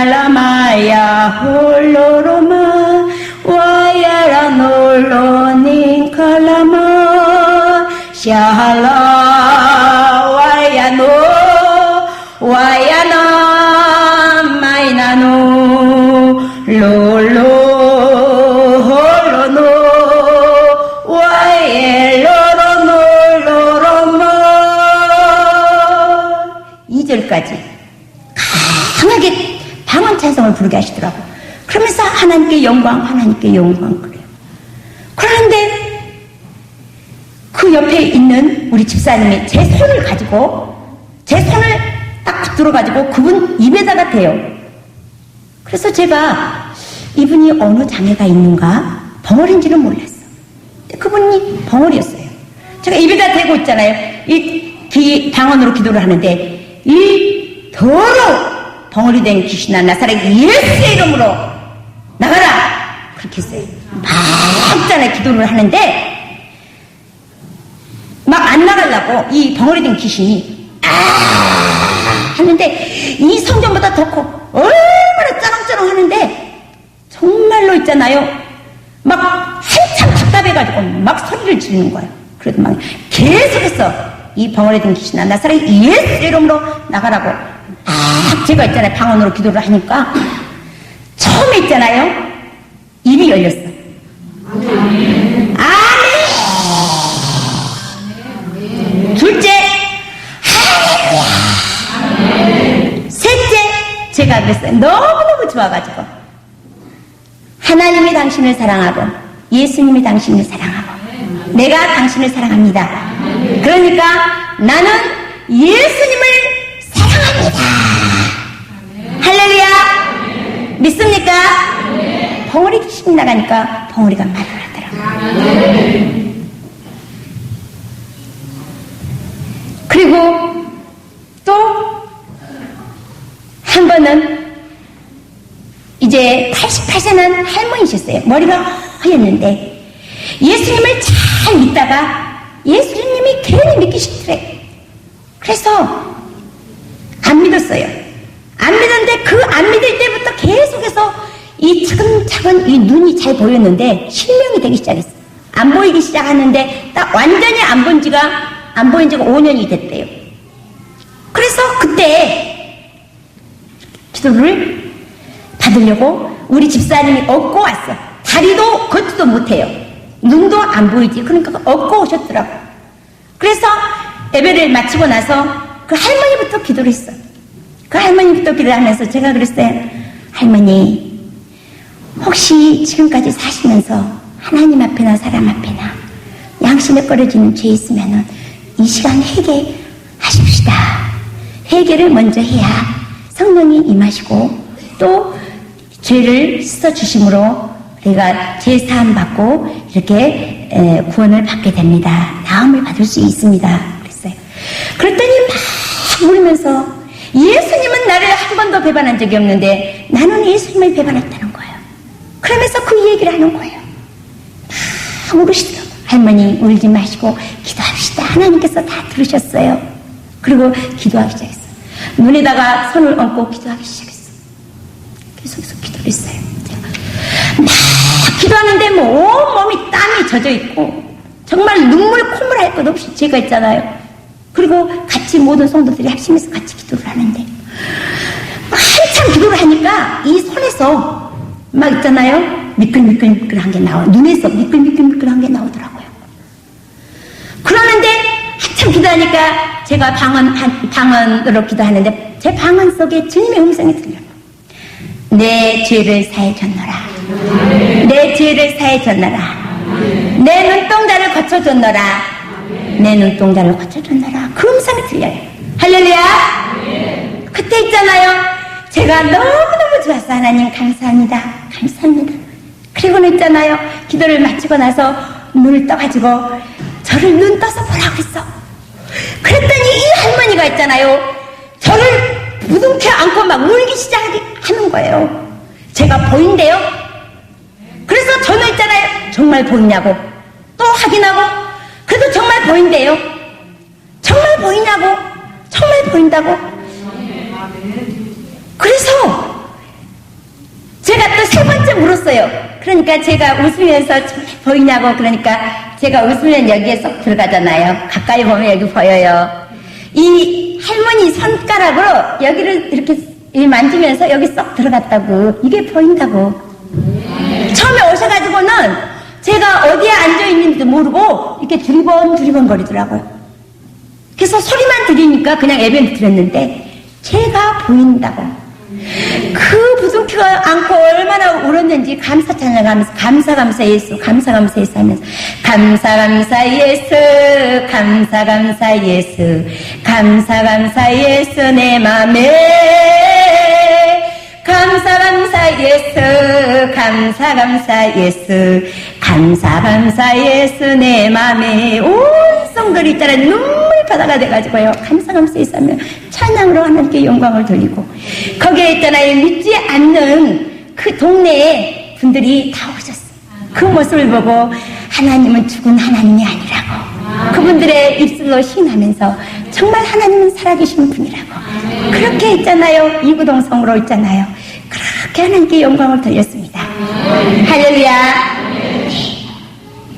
사야라마야 홀로로마 와야라 놀로닌 칼라마 샤라 와야노 와야나 마이나노 롤로 홀로노 와예로로 놀로로마 2절까지 강하게 방언 찬송을 부르게 하시더라고요. 그러면서 하나님께 영광 그래요. 그런데 그 옆에 있는 우리 집사님이 제 손을 딱 붙들어가지고 그분 입에다가 대요. 그래서 제가 이분이 어느 장애가 있는가 벙어리인지는 몰랐어. 그분이 벙어리였어요. 제가 입에다 대고 있잖아요. 이 방언으로 기도를 하는데 이 더러운 벙어리 된 귀신아 나사렛 예수의 이름으로 나가라 그렇게 했어요. 막 있잖아요. 기도를 하는데 막 안 나가려고 이 벙어리 된 귀신이 하는데 이 성전보다 더 커 얼마나 짜렁짜렁 하는데 정말로 있잖아요. 막 한참 답답해가지고 막 소리를 지르는 거예요. 그래도 막 계속해서 이 벙어리 된 귀신아 나사렛 예수의 이름으로 나가라고 제가 있잖아요. 방언으로 기도를 하니까 처음에 있잖아요. 입이 열렸어. 아멘. 둘째, 아멘. 셋째, 제가 그랬어요. 너무너무 좋아가지고 하나님이 당신을 사랑하고 예수님이 당신을 사랑하고 내가 당신을 사랑합니다. 그러니까 나는 예수님을 사랑합니다. 할렐루야. 믿습니까? 벙어리 귀신이 나가니까 벙어리가 말을 하더라고요. 그리고 또 한 번은 이제 88세는 할머니셨어요. 머리가 허였는데 예수님을 잘 믿다가 예수님이 괜히 믿기 싫더래. 그래서 안 믿었어요. 안 믿었는데 그 안 믿을 때부터 계속해서 이 차근차근 이 눈이 잘 보였는데 실명이 되기 시작했어. 안 보이기 시작하는데 딱 완전히 안 보인 지가 5년이 됐대요. 그래서 그때 기도를 받으려고 우리 집사님이 업고 왔어. 다리도 걷지도 못해요. 눈도 안 보이지. 그러니까 업고 오셨더라고. 그래서 예배를 마치고 나서 그 할머니부터 기도를 했어. 그 할머니부터 기도를 하면서 제가 그랬어요. 할머니, 혹시 지금까지 사시면서 하나님 앞에나 사람 앞에나 양심에 꺼려지는 죄 있으면은 이 시간 회개하십시다. 회개를 먼저 해야 성령이 임하시고 또 죄를 씻어주심으로 우리가 죄 사함 받고 이렇게 구원을 받게 됩니다. 나음을 받을 수 있습니다. 그랬어요. 그랬더니 막 울면서 예수님은 나를 한 번도 배반한 적이 없는데 나는 예수님을 배반했다는 거예요. 그러면서 그 얘기를 하는 거예요. 막 울으시더라고요. 할머니 울지 마시고 기도합시다. 하나님께서 다 들으셨어요. 그리고 기도하기 시작했어요. 눈에다가 손을 얹고 기도하기 시작했어요. 계속해서 기도를 했어요. 막 기도하는데 뭐 온몸이 땀이 젖어 있고 정말 눈물 콧물 할 것 없이 제가 있잖아요. 그리고 같이 모든 성도들이 합심해서 같이 기도를 하는데 한참 기도를 하니까 이 손에서 막 있잖아요. 미끌미끌미끌한 게 나와. 눈에서 미끌미끌미끌한 게 나오더라고요. 그러는데 한참 기도하니까 제가 방언으로 기도하는데 제 방언 속에 주님의 음성이 들려요. 내 죄를 사해 줬노라. 내 죄를 사해 줬노라. 내 눈동자를 거쳐줬노라. 내 눈동자를 거쳐줬노라. 그 음성이 들려요. 할렐루야. 그때 있잖아요. 제가 너무너무 좋았어. 하나님 감사합니다. 감사합니다. 그리고는 있잖아요. 기도를 마치고 나서 눈을 떠가지고 저를 눈 떠서 보라고 했어. 그랬더니 이 할머니가 있잖아요. 저를 부둥켜 안고 막 울기 시작하는 거예요. 제가 보인대요. 그래서 저는 있잖아요. 정말 보이냐고 또 확인하고 그래도 정말 보인대요. 정말 보이냐고 정말 보인다고. 그래서 제가 또 세 번째 물었어요. 그러니까 제가 웃으면서 보이냐고 그러니까 제가 웃으면 여기에 쏙 들어가잖아요. 가까이 보면 여기 보여요. 이 할머니 손가락으로 여기를 이렇게 만지면서 여기 쏙 들어갔다고. 이게 보인다고. 처음에 오셔가지고는 제가 어디에 앉아있는지도 모르고 이렇게 두리번 거리더라고요. 그래서 소리만 들으니까 그냥 애변 들었는데 제가 보인다고. 그 부둥켜 안고 얼마나 울었는지 감사 찬양하면서 감사 예수 감사 예수 하면서 감사 예수 감사 예수 감사 예수 내 맘에 감사 예수 감사 예수 감사 예수 내 맘에 온 성들이 있잖아 눈물 바다가 돼가지고요. 감사 예수 하면 찬양으로 하나님께 영광을 돌리고 거기에 있잖아요. 믿지 않는 그 동네에 분들이 다 오셨어요. 그 모습을 보고 하나님은 죽은 하나님이 아니라고 그분들의 입술로 시인하면서 정말 하나님은 살아계신 분이라고 그렇게 있잖아요. 이구동성으로 있잖아요. 그렇게 하나님께 영광을 돌렸습니다. 할렐루야.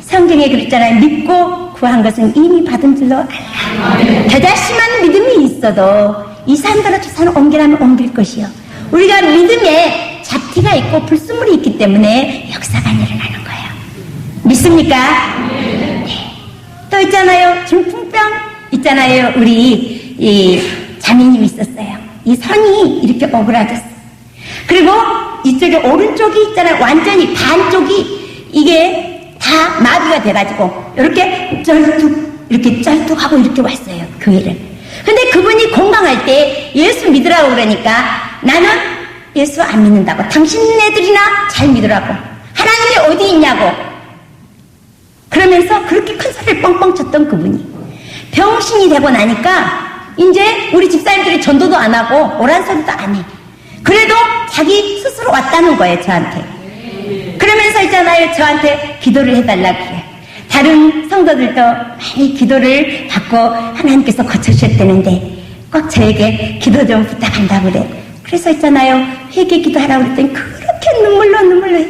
성경에 그랬잖아요. 믿고 구한 것은 이미 받은 줄로 알라. 겨자씨만 믿음이 있어도 이 산더러 저 산을 옮기라면 옮길 것이요. 우리가 믿음에 잡티가 있고 불순물이 있기 때문에 역사가 일어나는 거예요. 믿습니까? 네. 또 있잖아요. 중풍병 있잖아요. 우리 이 자매님이 있었어요. 이 선이 이렇게 오그라졌어요. 그리고 이쪽에 오른쪽이 있잖아요. 완전히 반쪽이 이게 다 마비가 돼가지고 이렇게 쩔뚝하고 이렇게 왔어요. 교회를. 근데 그분이 건강할 때 예수 믿으라고 그러니까 나는 예수 안 믿는다고. 당신네들이나 잘 믿으라고. 하나님이 어디 있냐고. 그러면서 그렇게 큰 소리를 뻥뻥 쳤던 그분이 병신이 되고 나니까 이제 우리 집사님들이 전도도 안 하고 오란 소리도 안 해. 그래도 자기 스스로 왔다는 거예요. 저한테. 그러면서 있잖아요. 저한테 기도를 해달라고 해요. 다른 성도들도 많이 기도를 받고 하나님께서 거쳐주셨다는데 꼭 저에게 기도 좀 부탁한다고 그래. 그래서 있잖아요. 회개 기도하라고 그랬더니 그렇게 눈물로 해요.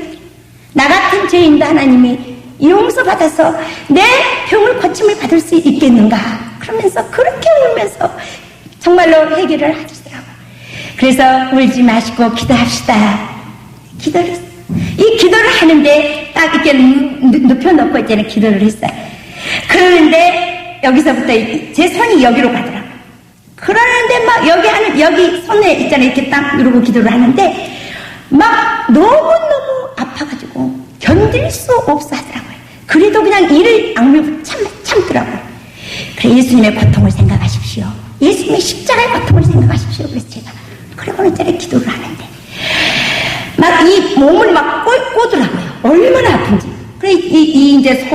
나 같은 죄인도 하나님이 용서받아서 내 병을 고침을 받을 수 있겠는가. 그러면서 그렇게 울면서 정말로 회개를 하시더라고요. 그래서 울지 마시고 기도합시다. 이 기도를 하는데 딱 이렇게 눕혀놓고 있잖아요. 기도를 했어요. 그러는데 여기서부터 제 손이 여기로 가더라고요. 그러는데 막 여기 손에 있잖아요. 이렇게 딱 누르고 기도를 하는데 막 너무너무 아파가지고 견딜 수 없어 하더라고요. 그래도 그냥 이를 악물고 참더라고요. 그래 예수님의 고통을 생각하십시오. 예수님의 십자가의 고통을 생각하십시오. 그래서 제가 그리고는 이제 기도를 하는데 막 이 몸을 막 꼬더라고요. 얼마나 아픈지. 그래, 이제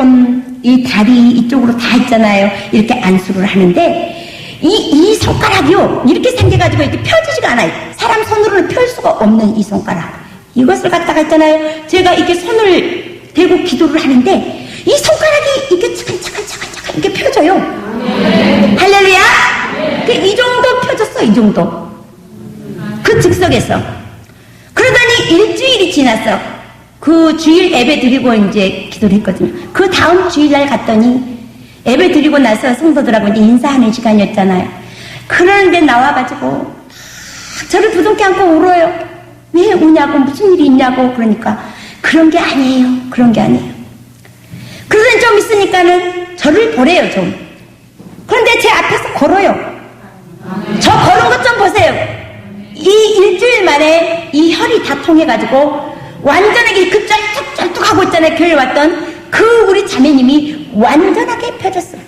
이 다리 이쪽으로 다 있잖아요. 이렇게 안수를 하는데, 이 손가락이요. 이렇게 생겨가지고 이렇게 펴지지가 않아요. 사람 손으로는 펼 수가 없는 이 손가락. 이것을 갖다가 있잖아요. 제가 이렇게 손을 대고 기도를 하는데, 이 손가락이 이렇게 차근차근 이렇게 펴져요. 할렐루야! 이 정도 펴졌어, 이 정도. 그 즉석에서. 그러더니 일주일이 지났어. 그 주일 예배 드리고 이제 기도를 했거든요. 그 다음 주일날 갔더니 예배 드리고 나서 성도들하고 이제 인사하는 시간이었잖아요. 그러는데 나와가지고 저를 부둥켜 안고 울어요. 왜 우냐고, 무슨 일이 있냐고. 그러니까 그런 게 아니에요. 그런 게 아니에요. 그러더니 좀 있으니까는 저를 보래요, 좀. 그런데 제 앞에서 걸어요. 저 걸은 것 좀 보세요. 이 일주일 만에 이 혈이 다 통해가지고 완전하게 그 쩔뚝쩔뚝하고 있잖아요. 교회 왔던 그 우리 자매님이 완전하게 펴졌어요.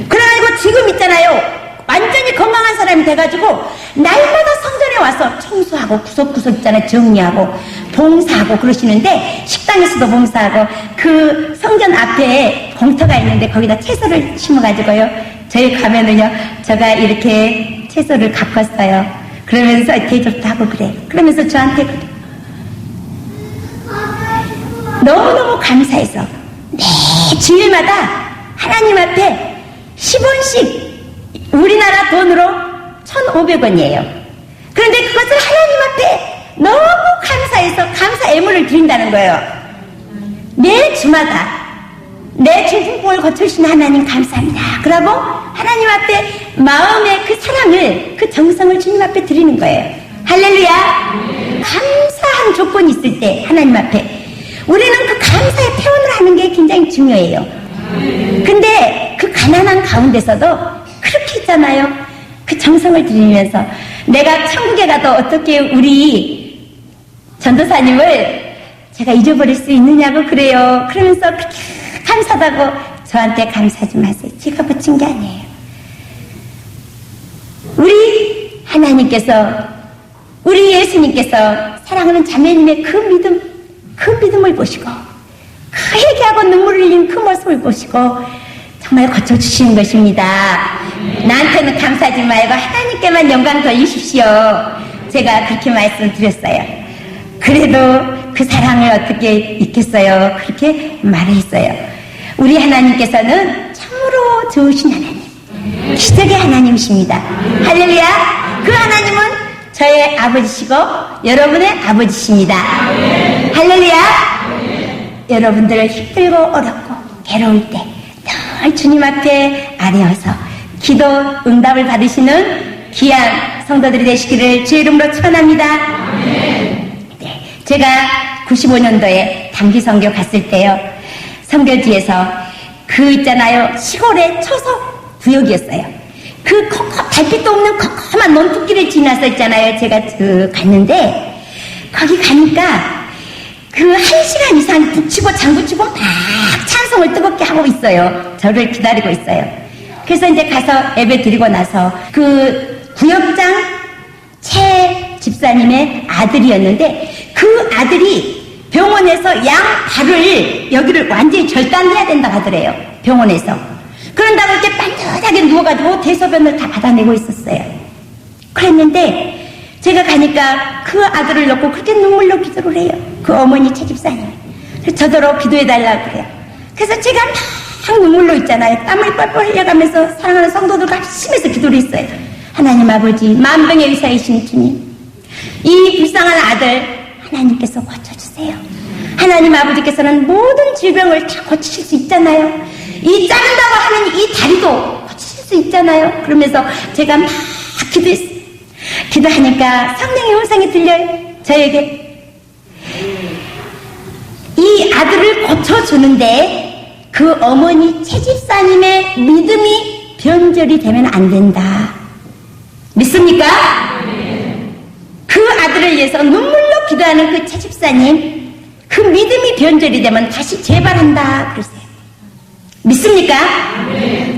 그래가지고 지금 있잖아요. 완전히 건강한 사람이 돼가지고 날마다 성전에 와서 청소하고 구석구석 있잖아요. 정리하고 봉사하고 그러시는데 식당에서도 봉사하고 그 성전 앞에 공터가 있는데 거기다 채소를 심어가지고요. 저희 가면은요. 제가 이렇게 채소를 갖고 왔어요. 그러면서 대접도 하고 그래요. 그러면서 저한테 그래요. 너무너무 감사해서 매 주일마다 하나님 앞에 10원씩 우리나라 돈으로 1,500원이에요. 그런데 그것을 하나님 앞에 너무 감사해서 감사 예물을 드린다는 거예요. 매 주마다 내 중풍병을 거쳐주신 하나님 감사합니다. 그러고 하나님 앞에 마음의 그 사랑을 그 정성을 주님 앞에 드리는 거예요. 할렐루야. 감사한 조건이 있을 때 하나님 앞에 우리는 그 감사의 표현을 하는 게 굉장히 중요해요. 근데 그 가난한 가운데서도 그렇게 있잖아요. 그 정성을 드리면서 내가 천국에 가도 어떻게 우리 전도사님을 제가 잊어버릴 수 있느냐고 그래요. 그러면서 그렇게 감사하다고 저한테 감사하지 마세요. 제가 붙인 게 아니에요. 우리 하나님께서 우리 예수님께서 사랑하는 자매님의 그 믿음을 보시고 그 회개하고 눈물을 흘린 그 모습을 보시고 정말 고쳐주시는 것입니다. 나한테는 감사하지 말고 하나님께만 영광 돌리십시오. 제가 그렇게 말씀드렸어요. 그래도 그 사랑을 어떻게 잊겠어요? 그렇게 말을 했어요. 우리 하나님께서는 참으로 좋으신 하나님, 기적의 하나님이십니다. 할렐루야. 그 하나님은 저의 아버지시고 여러분의 아버지십니다. 할렐루야. 여러분들 힘들고 어렵고 괴로울 때 늘 주님 앞에 아뢰어서 기도 응답을 받으시는 귀한 성도들이 되시기를 주의 이름으로 축원합니다. 네, 제가 95년도에 단기 선교 갔을 때요. 선교지에서 그 있잖아요. 시골의 초속 구역이었어요. 그 달빛도 없는 컴컴한 논둑길을 지나서 있잖아요. 제가 갔는데 거기 가니까 그 1시간 이상 북치고 장구치고 막 찬송을 뜨겁게 하고 있어요. 저를 기다리고 있어요. 그래서 이제 가서 예배 드리고 나서 그 구역장 최 집사님의 아들이었는데 그 아들이 병원에서 양 발을 여기를 완전히 절단해야 된다고 하더래요. 병원에서. 그런다고 이렇게 반듯하게 누워가지고 대소변을 다 받아내고 있었어요. 그랬는데 제가 가니까 그 아들을 놓고 그렇게 눈물로 기도를 해요. 그 어머니 최 집사님. 저더러 기도해달라고 그래요. 그래서 제가 막 눈물로 있잖아요. 땀을 뻘뻘 흘려가면서 사랑하는 성도들과 합심해서 기도를 했어요. 하나님 아버지, 만병의 의사이신 주님, 이 불쌍한 아들 하나님께서 고쳐주세요. 하나님 아버지께서는 모든 질병을 다 고치실 수 있잖아요. 이 자른다고 하는 이 다리도 고치실 수 있잖아요. 그러면서 제가 막 기도했어요. 기도하니까 성령의 음성이 들려요. 저에게 이 아들을 고쳐주는데 그 어머니 최 집사님의 믿음이 변절이 되면 안 된다. 믿습니까? 그 아들을 위해서 눈물로 기도하는 그 최 집사님, 그 믿음이 변절이 되면 다시 재발한다 그러세요. 믿습니까?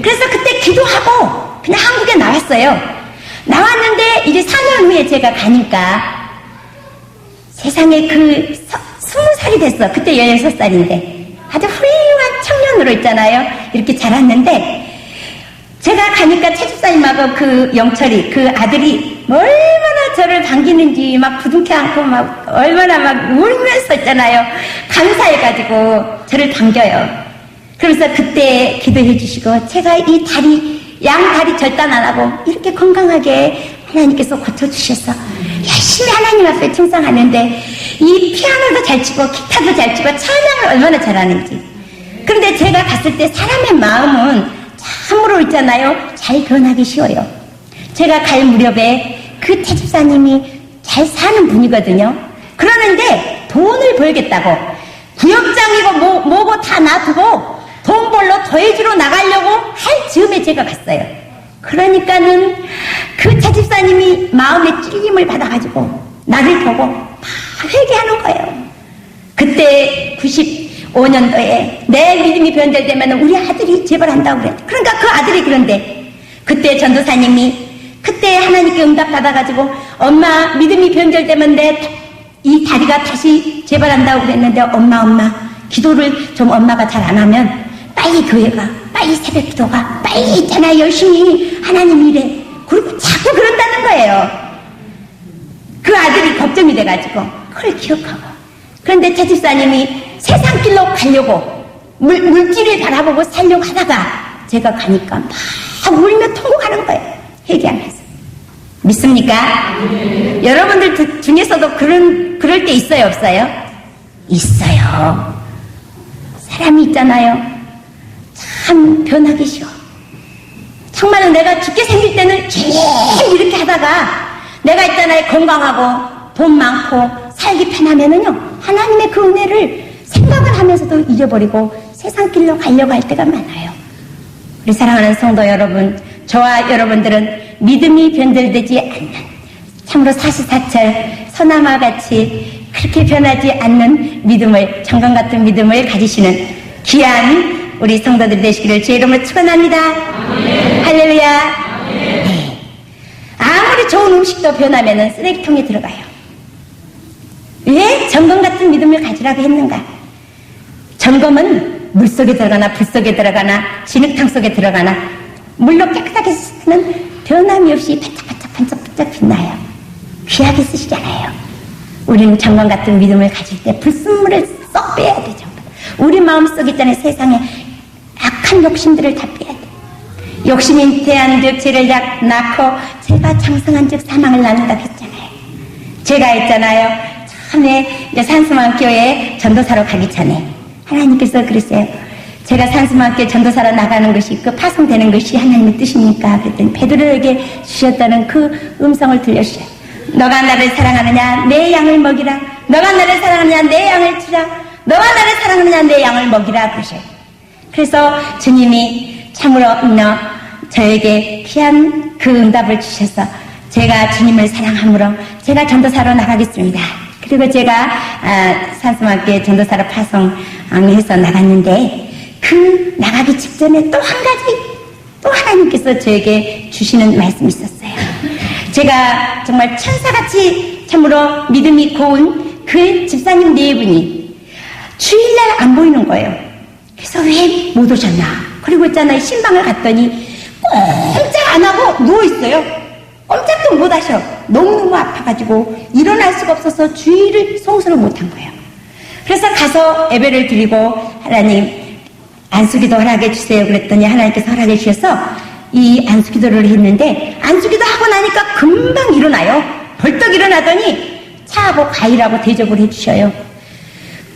그래서 그때 기도하고 그냥 한국에 나왔어요. 나왔는데 이제 4년 후에 제가 가니까 세상에 그 20살이 됐어. 그때 16살인데. 아주 훌륭한 청년으로 있잖아요. 이렇게 자랐는데, 제가 가니까 최집사님하고 그 영철이, 그 아들이 얼마나 저를 반기는지 막 부둥켜 안고 막 얼마나 막 울면서 있잖아요. 감사해가지고 저를 반겨요. 그러면서 그때 기도해 주시고, 제가 이 다리, 양다리 절단 안 하고 이렇게 건강하게 하나님께서 고쳐주셔서 열심히 하나님 앞에 충성하는데, 이 피아노도 잘 치고 기타도 잘 치고 찬양을 얼마나 잘하는지. 그런데 제가 갔을 때 사람의 마음은 참으로 있잖아요. 잘 변하기 쉬워요. 제가 갈 무렵에 그 태집사님이 잘 사는 분이거든요. 그러는데 돈을 벌겠다고 구역장이고 뭐고 다 놔두고 돈 벌러 도해지로 나가려고 할 즈음에 제가 갔어요. 그러니까는 그 태집사님이 마음에 찔림을 받아가지고 나를 보고 막 회개하는 거예요. 그때 95년도에 내 믿음이 변절되면 우리 아들이 재발한다고 그래. 그러니까 그 아들이 그런데 그때 전도사님이 그때 하나님께 응답 받아가지고 엄마 믿음이 변절되면 내 이 다리가 다시 재발한다고 그랬는데 엄마 기도를 좀 엄마가 잘 안 하면 빨리 교회가 빨리 새벽 기도가 빨리 있잖아 열심히 하나님 일해. 그리고 자꾸 그런다는 거예요. 그 아들이 걱정이 돼가지고 그걸 기억하고. 그런데 최집사님이 세상 길로 가려고 물질을 바라보고 살려고 하다가 제가 가니까 막 울며 통곡하는 거예요. 회개하면서. 믿습니까? 네. 여러분들 중에서도 그럴 때 있어요, 없어요? 있어요. 사람이 있잖아요. 참 변하기 쉬워. 정말로 내가 죽게 생길 때는 계속 이렇게 하다가 내가 있잖아요. 건강하고 돈 많고 살기 편하면은요. 하나님의 그 은혜를 생각을 하면서도 잊어버리고 세상 길로 가려고 할 때가 많아요. 우리 사랑하는 성도 여러분, 저와 여러분들은 믿음이 변절되지 않는 참으로 사시사철 서남아 같이 그렇게 변하지 않는 믿음을, 정강 같은 믿음을 가지시는 귀한 우리 성도들 되시기를 제 이름으로 축원합니다. 할렐루야. 네. 아무리 좋은 음식도 변하면은 쓰레기통에 들어가요. 왜 정금 같은 믿음을 가지라고 했는가? 점검은 물속에 들어가나 불 속에 들어가나 진흙탕 속에 들어가나 물로 깨끗하게 쓰면 변함이 없이 반짝반짝 빛나요. 귀하게 쓰시잖아요. 우리는 점검 같은 믿음을 가질 때 불순물을 쏙 빼야 되죠. 우리 마음속에 있잖아요. 세상에 악한 욕심들을 다 빼야 돼. 욕심이 잉태한즉 죄를 낳고 죄가 장성한즉 사망을 낳는다고 했잖아요. 제가 있잖아요. 처음에 산수만교회 전도사로 가기 전에 하나님께서 그랬어요. 제가 산수만교회 전도사로 나가는 것이 그 파송되는 것이 하나님의 뜻입니까? 그랬더니 베드로에게 주셨다는 그 음성을 들려주셔요. 너가 나를 사랑하느냐 내 양을 먹이라. 너가 나를 사랑하느냐 내 양을 치라. 너가 나를 사랑하느냐 내 양을 먹이라 그러셔요. 그래서 주님이 참으로 저에게 귀한 그 응답을 주셔서 제가 주님을 사랑함으로 제가 전도사로 나가겠습니다. 그리고 제가 산수만교회 전도사로 파송해서 나갔는데 그 나가기 직전에 또 한 가지 또 하나님께서 저에게 주시는 말씀이 있었어요. 제가 정말 천사같이 참으로 믿음이 고운 그 집사님 네 분이 주일날 안 보이는 거예요. 그래서 왜 못 오셨나? 그리고 있잖아요. 신방을 갔더니 꼼짝 안 하고 누워있어요. 꼼짝도 못 하셔. 너무너무 아파가지고 일어날 수가 없어서 주일을 성수를 못한 거예요. 그래서 가서 예배를 드리고 하나님 안수기도 허락해 주세요. 그랬더니 하나님께서 허락해 주셔서 이 안수기도를 했는데 안수기도 하고 나니까 금방 일어나요. 벌떡 일어나더니 차하고 과일하고 대접을 해주셔요.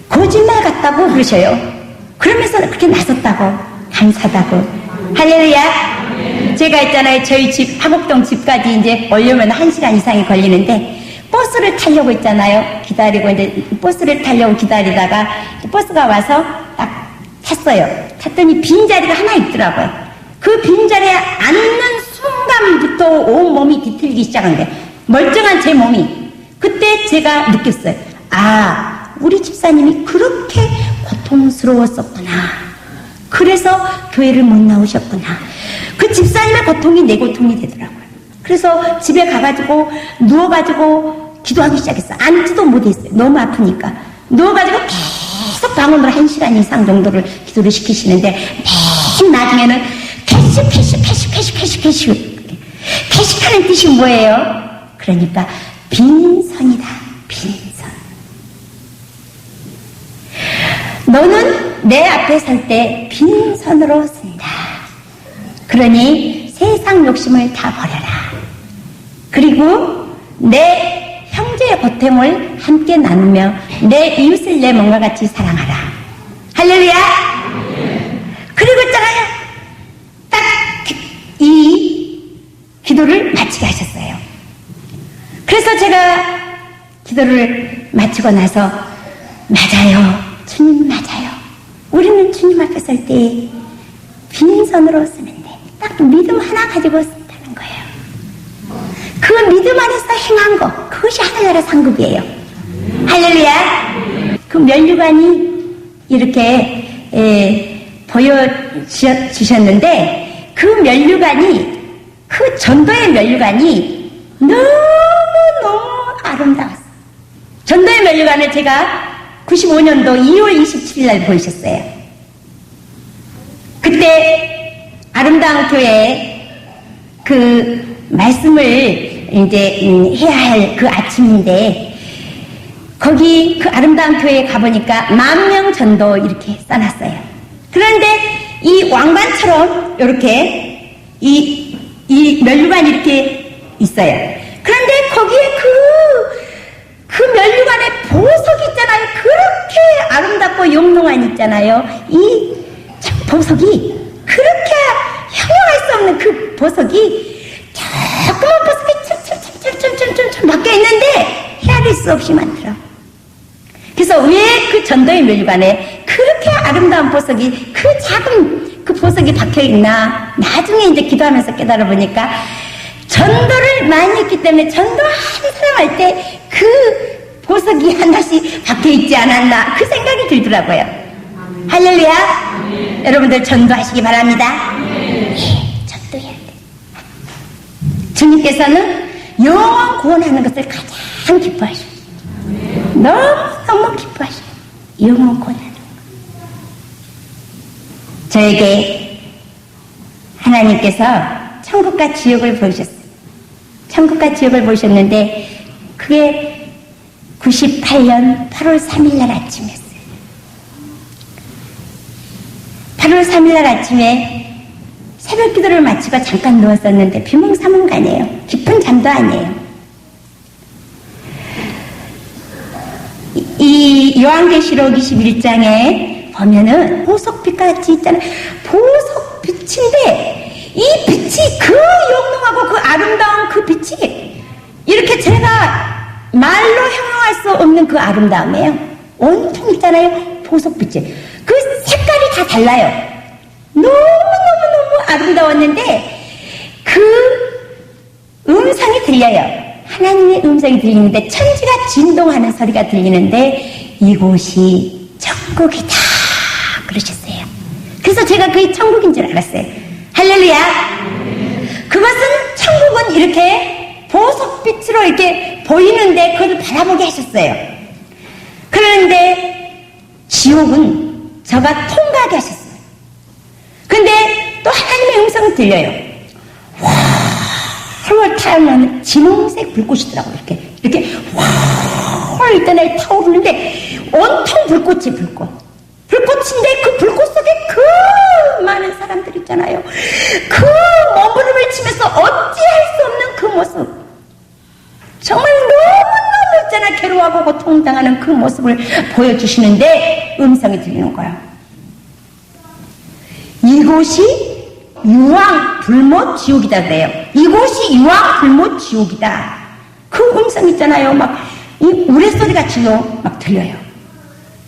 거짓말 같다고 그러셔요. 그러면서 그렇게 나섰다고 감사하다고. 할렐루야. 제가 있잖아요. 저희 집 화곡동 집까지 이제 오려면 1시간 이상이 걸리는데 버스를 타려고 있잖아요. 기다리고 이제 버스를 타려고 기다리다가 버스가 와서 딱 탔어요. 탔더니 빈자리가 하나 있더라고요. 그 빈자리에 앉는 순간부터 온 몸이 뒤틀기 시작한 거예요. 멀쩡한 제 몸이. 그때 제가 느꼈어요. 아, 우리 집사님이 그렇게 고통스러웠었구나. 그래서 교회를 못 나오셨구나. 그 집사님의 고통이 내 고통이 되더라고요. 그래서 집에 가가지고 누워가지고 기도하기 시작했어요. 앉지도 못했어요. 너무 아프니까. 누워가지고 계속 방언으로 1시간 이상 정도를 기도를 시키시는데 맨 나중에는 캐식하는 뜻이 뭐예요? 그러니까 빈선이다. 빈선. 너는 내 앞에 설 때 빈선으로 쓴다. 그러니 세상 욕심을 다 버려라. 그리고 내 형제의 고통을 함께 나누며 내 이웃을 내 몸과 같이 사랑하라. 할렐루야! 그리고 있잖아요. 딱 이 기도를 마치게 하셨어요. 그래서 제가 기도를 마치고 나서 맞아요. 주님 맞아요. 우리는 주님 앞에 설 때 빈손으로 쓰는데 딱 믿음 하나 가지고 쓴다는 거예요. 그 믿음 안에서 행한 거, 그것이 하늘나라 상급이에요. 할렐루야. 그 면류관이 이렇게 보여주셨는데 그 면류관이, 그 전도의 면류관이 너무너무 아름다웠어요. 전도의 면류관을 제가 95년도 2월 27일 날 보이셨어요. 그때 아름다운 교회에 그 말씀을 이제 해야 할 그 아침인데, 거기 그 아름다운 교회에 가보니까 10,000명 전도 이렇게 써놨어요. 그런데 이 왕관처럼 이렇게 이 면류관이 이렇게 있어요. 그런데 거기에 그 면류관에 보석이 있잖아요. 그렇게 아름답고 영롱한 있잖아요. 이 보석이 그렇게 형용할 수 없는 그 보석이 조그만 보석이 춤 바뀌어 있는데 헤아릴 수 없이 많더라. 그래서 왜 그 전도의 면류관에 그렇게 아름다운 보석이, 그 작은 그 보석이 박혀 있나? 나중에 이제 기도하면서 깨달아 보니까 전도를 많이 했기 때문에 전도하는 사람 할 때 그 보석이 하나씩 박혀 있지 않았나? 그 생각이 들더라고요. 할렐루야. 여러분들 전도하시기 바랍니다. 예, 전도해야 돼. 주님께서는 영원 구원하는 것을 가장 기뻐하셔요. 너무 기뻐하셔요. 영원 구원하는 것. 저에게 하나님께서 천국과 지옥을 보이셨어요. 천국과 지옥을 보이셨는데 그게 98년 8월 3일 날 아침이었어요. 8월 3일 날 아침에 새벽 기도를 마치고 잠깐 누웠었는데 비몽사몽간이에요. 깊은 잠도 아니에요. 이 요한계시록 21장에 보면은 보석빛같이 있잖아요. 보석빛인데 이 빛이 그 영롱하고 그 아름다운 그 빛이 이렇게 제가 말로 형용할 수 없는 그 아름다움이에요. 온통 있잖아요. 보석빛이. 그 색깔이 다 달라요. 너무너무너무 아름다웠는데 그 음성이 들려요. 하나님의 음성이 들리는데 천지가 진동하는 소리가 들리는데 이곳이 천국이다 그러셨어요. 그래서 제가 그게 천국인 줄 알았어요. 할렐루야. 그것은 천국은 이렇게 보석빛으로 이렇게 보이는데 그걸 바라보게 하셨어요. 그런데 지옥은 저가 통과하게 하셨어요. 근데 또 하나님의 음성은 들려요. 헐 타오르는 진홍색 불꽃이더라고요. 이렇게 헐 있잖아요. 타오르는데 온통 불꽃이 불꽃. 불꽃인데 그 불꽃 속에 그 많은 사람들 있잖아요. 그 몸부림을 치면서 어찌할 수 없는 그 모습. 정말 너무너무 있잖아. 괴로워하고 고통당하는 그 모습을 보여주시는데 음성이 들리는 거야. 이곳이 유황 불못 지옥이다 그래요. 이곳이 유황 불못 지옥이다. 그 음성 있잖아요. 막 이 우레소리가 막 들려요.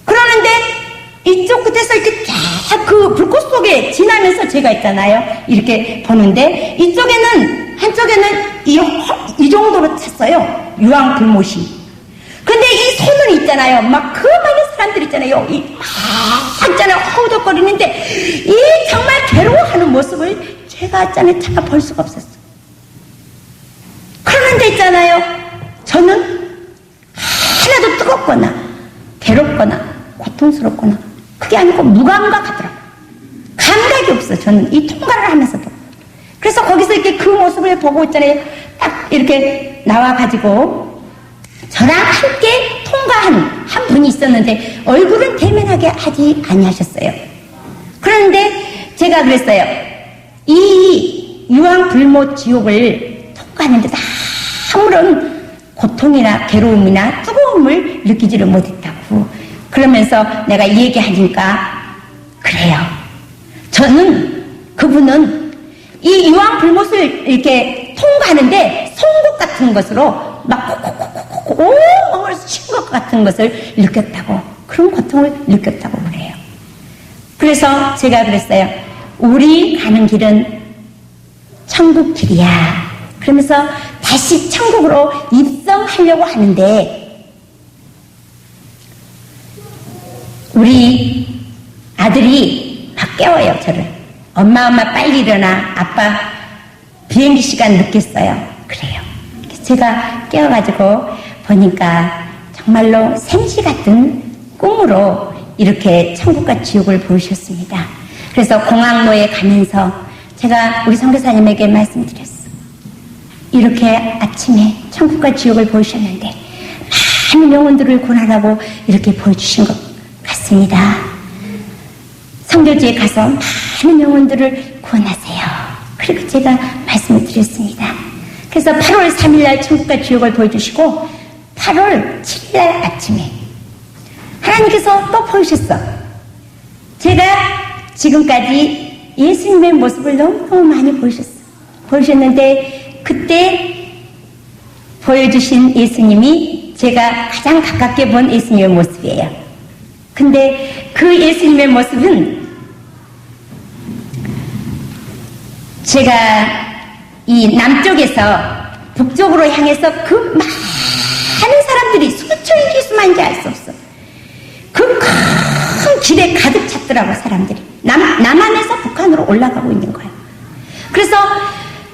그러는데 이쪽 끝에서 이렇게 쫙 그 불꽃 속에 지나면서 제가 있잖아요. 이렇게 보는데 한쪽에는 이 정도로 찼어요. 유황 불못이. 근데 이 손은 있잖아요. 막 그 많은 사람들 있잖아요. 있잖아요. 허우덕거리는데 이 정말 괴로워하는 모습을 제가 있잖아요. 제가 볼 수가 없었어요. 그러는데 있잖아요. 저는 하나도 뜨겁거나 괴롭거나 고통스럽구나. 그게 아니고 무감각하더라고요. 감각이 없어. 저는 이 통과를 하면서도. 그래서 거기서 이렇게 그 모습을 보고 있잖아요. 딱 이렇게 나와가지고 저랑 함께 통과한 한 분이 있었는데 얼굴은 대면하게 하지 아니하셨어요. 그런데 제가 그랬어요. 이 유황불모 지옥을 통과하는데 아무런 고통이나 괴로움이나 뜨거움을 느끼지를 못했다고. 그러면서 내가 이 얘기하니까 그래요. 저는 그분은 이 유황불못을 이렇게 통과하는데 송곳 같은 것으로 막 콕콕콕콕 옹을 친 것 같은 것을 느꼈다고. 그런 고통을 느꼈다고 그래요. 그래서 제가 그랬어요. 우리 가는 길은 천국 길이야. 그러면서 다시 천국으로 입성하려고 하는데 우리 아들이 막 깨워요, 저를. 엄마 빨리 일어나. 아빠 비행기 시간 늦겠어요. 그래요. 제가 깨워가지고 보니까 정말로 생시 같은 꿈으로 이렇게 천국과 지옥을 보여주셨습니다. 그래서 공항로에 가면서 제가 우리 선교사님에게 말씀드렸어요. 이렇게 아침에 천국과 지옥을 보여주셨는데 많은 영혼들을 구원하라고 이렇게 보여주신 것 같습니다. 선교지에 가서 많은 영혼들을 구원하세요. 그리고 제가 말씀을 드렸습니다. 그래서 8월 3일날 천국과 지옥을 보여주시고 8월 7일날 아침에 하나님께서 또 보여주셨어. 제가 지금까지 예수님의 모습을 너무너무 많이 보여주셨는데 그때 보여주신 예수님이 제가 가장 가깝게 본 예수님의 모습이에요. 근데 그 예수님의 모습은 제가 이 남쪽에서 북쪽으로 향해서 그 많은 사람들이 수천이 기수만지 알 수 없어. 그 큰 길에 가득 찼더라고 사람들이. 남한에서 북한으로 올라가고 있는 거예요. 그래서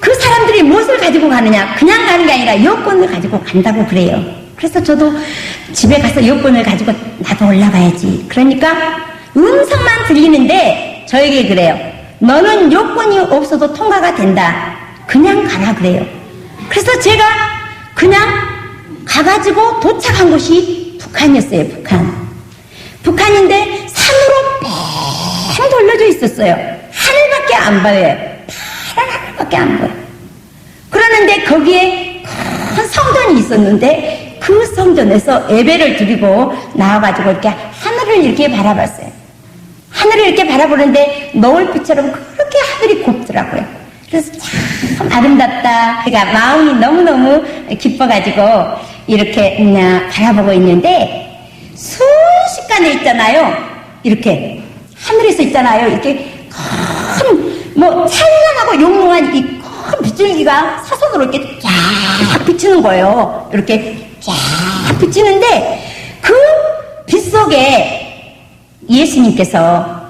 그 사람들이 무엇을 가지고 가느냐, 그냥 가는 게 아니라 여권을 가지고 간다고 그래요. 그래서 저도 집에 가서 여권을 가지고 나도 올라가야지. 그러니까 음성만 들리는데 저에게 그래요. 너는 여권이 없어도 통과가 된다. 그냥 가라 그래요. 그래서 제가 그냥 가가지고 도착한 곳이 북한이었어요. 북한인데 산으로 뺑 돌려져 있었어요. 하늘밖에 안 보여요. 파란 하늘밖에 안 보여요. 그러는데 거기에 큰 성전이 있었는데 그 성전에서 예배를 드리고 나와가지고 이렇게 하늘을 이렇게 바라봤어요. 하늘을 이렇게 바라보는데 노을빛처럼 그렇게 하늘이 곱더라고요. 그래서 참 아름답다. 제가 마음이 너무너무 기뻐가지고 이렇게 바라보고 있는데 순식간에 있잖아요. 이렇게 하늘에서 있잖아요. 이렇게 큰 찬란하고 용롱한 이 큰 빗줄기가 사선으로 이렇게 쫙 비치는 거예요. 이렇게 쫙 비치는데 그 빛 속에 예수님께서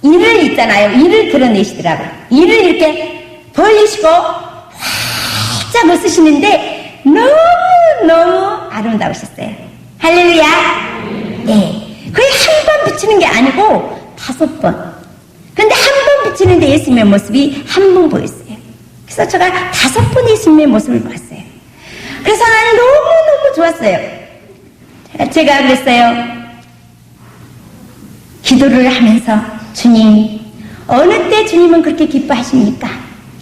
이를 있잖아요. 이를 드러내시더라고요. 이를 이렇게 벌리시고 활짝 웃으시는데 너무너무 아름다우셨어요. 할렐루야. 네. 거의 한 번 비치는 게 아니고 5번. 근데 한 번 비치는데 예수님의 모습이 한 번 보였어요. 그래서 제가 5번 예수님의 모습을 봤어요. 그래서 나는 너무너무 좋았어요. 제가 그랬어요. 기도를 하면서 주님, 어느 때 주님은 그렇게 기뻐하십니까?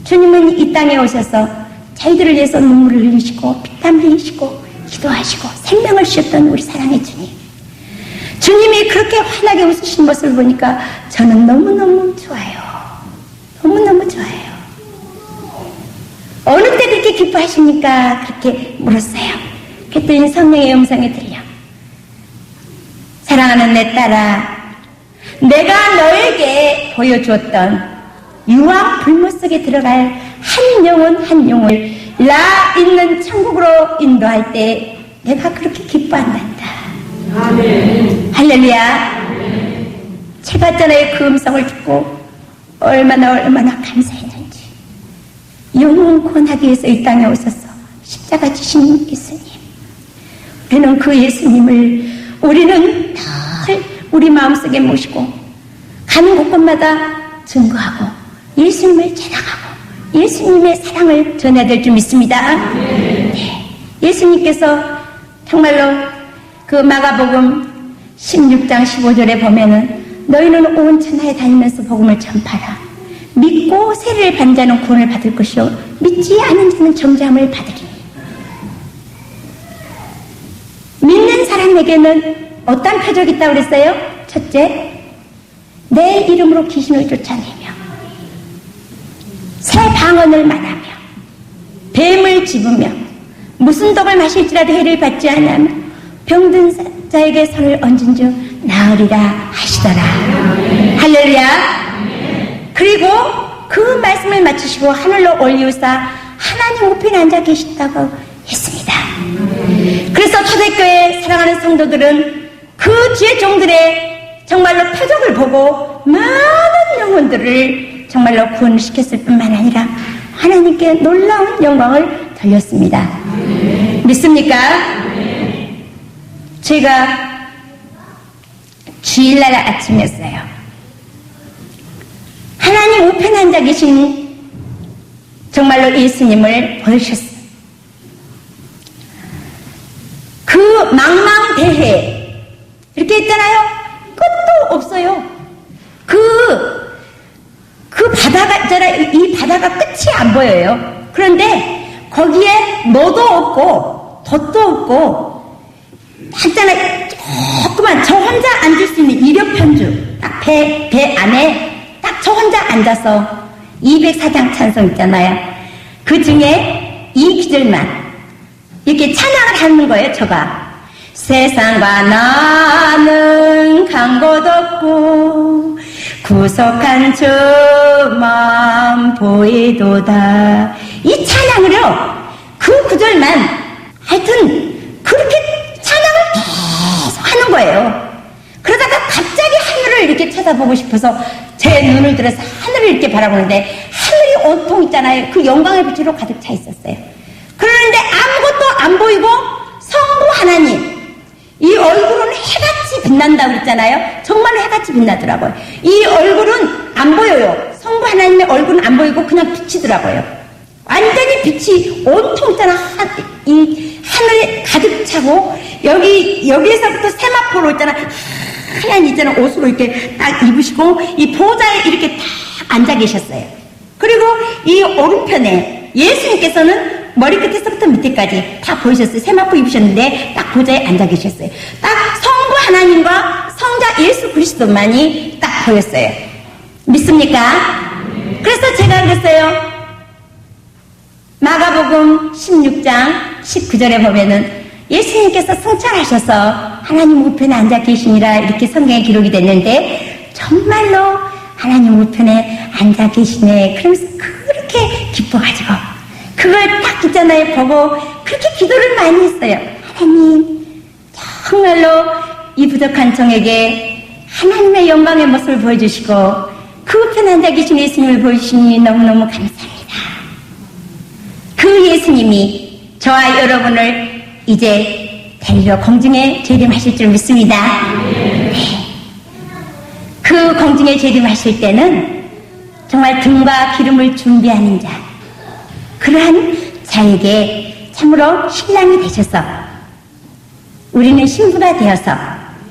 주님은 이 땅에 오셔서 저희들을 위해서 눈물을 흘리시고 피땀 흘리시고 기도하시고 생명을 주셨던 우리 사랑의 주님. 주님이 그렇게 환하게 웃으신 모습을 보니까 저는 너무너무 좋아요. 너무너무 좋아요. 어느 때 그렇게 기뻐하십니까? 그렇게 물었어요. 그랬더니 성령의 음성이 들려. 사랑하는 내 딸아, 내가 너에게 보여주었던 유황 불못 속에 들어갈 한 영혼 한 영혼을 나 있는 천국으로 인도할 때 내가 그렇게 기뻐한단다. 아멘. 할렐루야. 아멘. 제가 전에 그 음성을 듣고 얼마나 감사했는지. 영혼 구원하기 위해서 이 땅에 오셔서 십자가 지신 예수님. 우리는 그 예수님을 우리는 늘 우리 마음속에 모시고 가는 곳곳마다 증거하고 예수님을 자랑하고 예수님의 사랑을 전해야 될 줄 믿습니다. 네. 예수님께서 정말로 그 마가복음 16장 15절에 보면은 너희는 온 천하에 다니면서 복음을 전파하라. 믿고 세례를 받는 자는 구원을 받을 것이요 믿지 않은 자는 정죄함을 받으리니. 믿는 사람에게는 어떤 표적이 있다고 그랬어요? 첫째, 내 이름으로 귀신을 쫓아내며 새 방언을 말하며 뱀을 집으며 무슨 독을 마실지라도 해를 받지 않으며 병든 자에게 손을 얹은 즉 나으리라 하시더라. 할렐루야. 그리고 그 말씀을 마치시고 하늘로 올리우사 하나님 우편에 앉아 계시다고 했습니다. 그래서 초대교회 사랑하는 성도들은 그 주의 종들의 정말로 표적을 보고 많은 영혼들을 정말로 구원시켰을 뿐만 아니라 하나님께 놀라운 영광을 돌렸습니다. 믿습니까? 제가 주일날 아침이었어요. 하나님 우편에 앉아 계신 정말로 예수님을 보셨어요. 그 망망대해 이렇게 있잖아요. 끝도 없어요. 그 바다가 있잖아요. 이 바다가 끝이 안 보여요. 그런데 거기에 뭐도 없고 돛도 없고 있잖아요. 조그만 저 혼자 앉을 수 있는 이력편주 딱 배 안에 딱 저 혼자 앉아서 204장 찬송 있잖아요. 그 중에 이 기절만 이렇게 찬양을 하는 거예요. 저가 세상과 나는 간 곳 없고 구속한 주만 보이도다. 이 찬양을요. 그 구절만 하여튼 그렇게 찬양을 계속 하는 거예요. 그러다가 갑자기 하늘을 이렇게 쳐다보고 싶어서 제 눈을 들어서 하늘을 이렇게 바라보는데 하늘이 온통 있잖아요. 그 영광의 빛으로 가득 차 있었어요. 그러는데 아무것도 안 보이고 성부 하나님 이 얼굴은 해같이 빛난다고 했잖아요. 정말 해같이 빛나더라고요. 이 얼굴은 안 보여요. 성부 하나님의 얼굴은 안 보이고 그냥 빛이더라고요. 완전히 빛이 온통 있잖아. 이 하늘에 가득 차고 여기에서부터 세마포로 있잖아. 하얀 있잖아. 옷으로 이렇게 딱 입으시고 이 보좌에 이렇게 딱 앉아 계셨어요. 그리고 이 오른편에 예수님께서는 머리끝에서부터 밑에까지 다 보이셨어요. 세마포 입으셨는데 딱 보좌에 앉아 계셨어요. 딱 성부 하나님과 성자 예수 그리스도만이 딱 보였어요. 믿습니까? 그래서 제가 그랬어요. 마가복음 16장 19절에 보면은 예수님께서 승천하셔서 하나님 우편에 앉아 계시니라 이렇게 성경에 기록이 됐는데 정말로 하나님 우편에 앉아 계시네. 그러면서 그렇게 기뻐가지고 그걸 딱 있잖아요. 보고 그렇게 기도를 많이 했어요. 하나님 정말로 이 부족한 종에게 하나님의 영광의 모습을 보여주시고 그 우편에 앉아 계신 예수님을 보여주시니 너무너무 감사합니다. 그 예수님이 저와 여러분을 이제 데리러 공중에 재림하실 줄 믿습니다. 네. 그 공중에 재림하실 때는 정말 등과 기름을 준비하는 자 그러한 자에게 참으로 신랑이 되셔서 우리는 신부가 되어서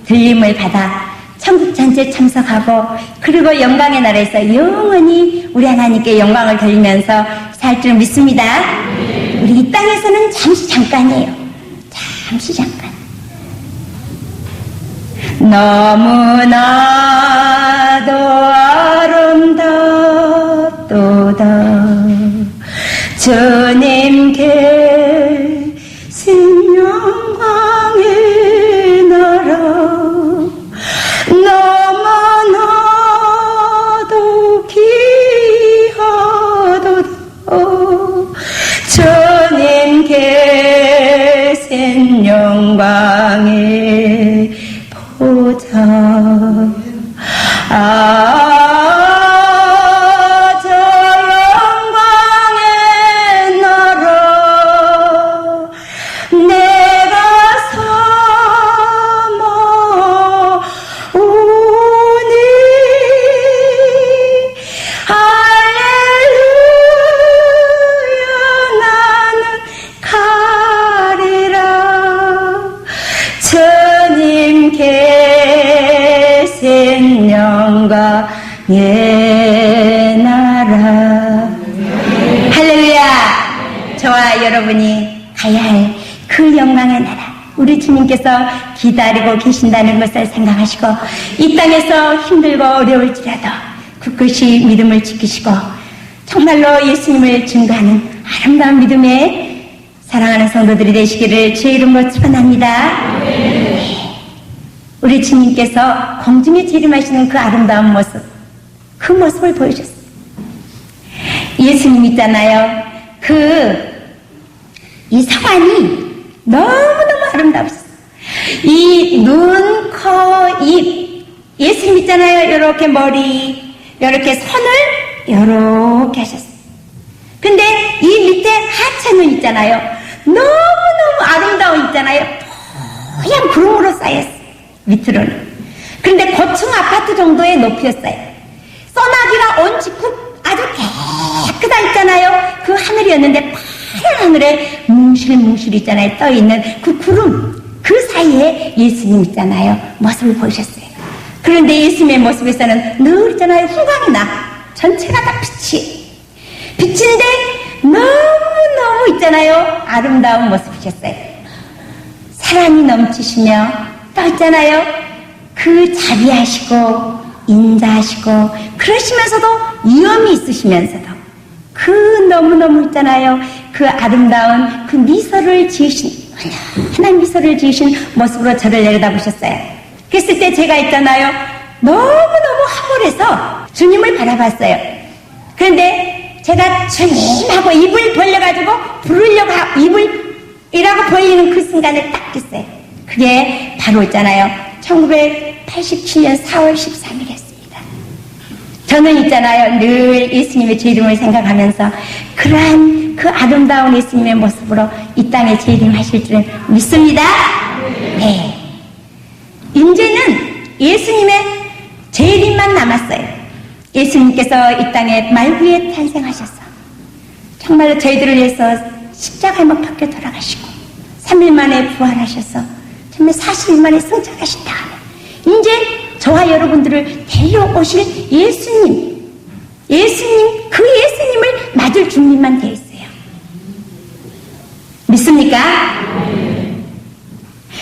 들림을 받아 천국잔치에 참석하고 그리고 영광의 나라에서 영원히 우리 하나님께 영광을 돌리면서 살 줄 믿습니다. 우리 이 땅에서는 잠시 잠깐이에요. 잠시 잠깐. 너무나도 아름답도다 주님께 신 영광의 나라 너무나도 귀하도다 주님께 신 영광의 보좌 저 영광의 나라 내가 삼아 예 나라. 할렐루야. 저와 여러분이 가야 할 그 영광의 나라, 우리 주님께서 기다리고 계신다는 것을 생각하시고 이 땅에서 힘들고 어려울지라도 굳건히 믿음을 지키시고 정말로 예수님을 증거하는 아름다운 믿음의 사랑하는 성도들이 되시기를 주의 이름으로 축원합니다. 우리 주님께서 공중에 재림하시는 그 아름다운 모습, 그 모습을 보여주셨어요. 예수님 있잖아요. 이 성안이 너무너무 아름다웠어요. 이 눈, 코, 입, 예수님 있잖아요. 요렇게 머리, 요렇게 손을 요렇게 하셨어요. 근데 이 밑에 하체 눈 있잖아요. 너무너무 아름다워 있잖아요. 하얀 구름으로 쌓였어요. 밑으로는. 그런데 고층 아파트 정도의 높이였어요. 소나기가 온 직후 아주 깨끗하 있잖아요. 그 하늘이었는데 파란 하늘에 뭉실뭉실 있잖아요. 떠있는 그 구름, 그 사이에 예수님 있잖아요. 모습을 보셨어요. 그런데 예수님의 모습에서는 늘 있잖아요. 후광이 나. 전체가 다 빛인데 너무너무 있잖아요. 아름다운 모습이셨어요. 사랑이 넘치시며 또 있잖아요. 그 자비하시고 인자하시고 그러시면서도 위엄이 있으시면서도 그 너무너무 있잖아요. 그 아름다운 그 미소를 지으신, 하나님 미소를 지으신 모습으로 저를 내려다보셨어요. 그랬을 때 제가 있잖아요. 너무너무 황홀해서 주님을 바라봤어요. 그런데 제가 주님하고 입을 벌려가지고 부르려고 입을이라고 벌리는 그 순간을 딱 깼어요. 그게 바로 있잖아요. 1987년 4월 13일이었습니다. 저는 있잖아요. 늘 예수님의 제 이름을 생각하면서 그러한 그 아름다운 예수님의 모습으로 이 땅에 재림하실 줄을 믿습니다. 네. 이제는 예수님의 재림만 남았어요. 예수님께서 이 땅에 말구에 탄생하셔서 정말로 저희들을 위해서 십자가에 못 박혀 돌아가시고 3일 만에 부활하셔서 정말 40일 만에 승천하신 다음에 이제 저와 여러분들을 데려오실 예수님, 그 예수님을 맞을 준비만 되어 있어요. 믿습니까?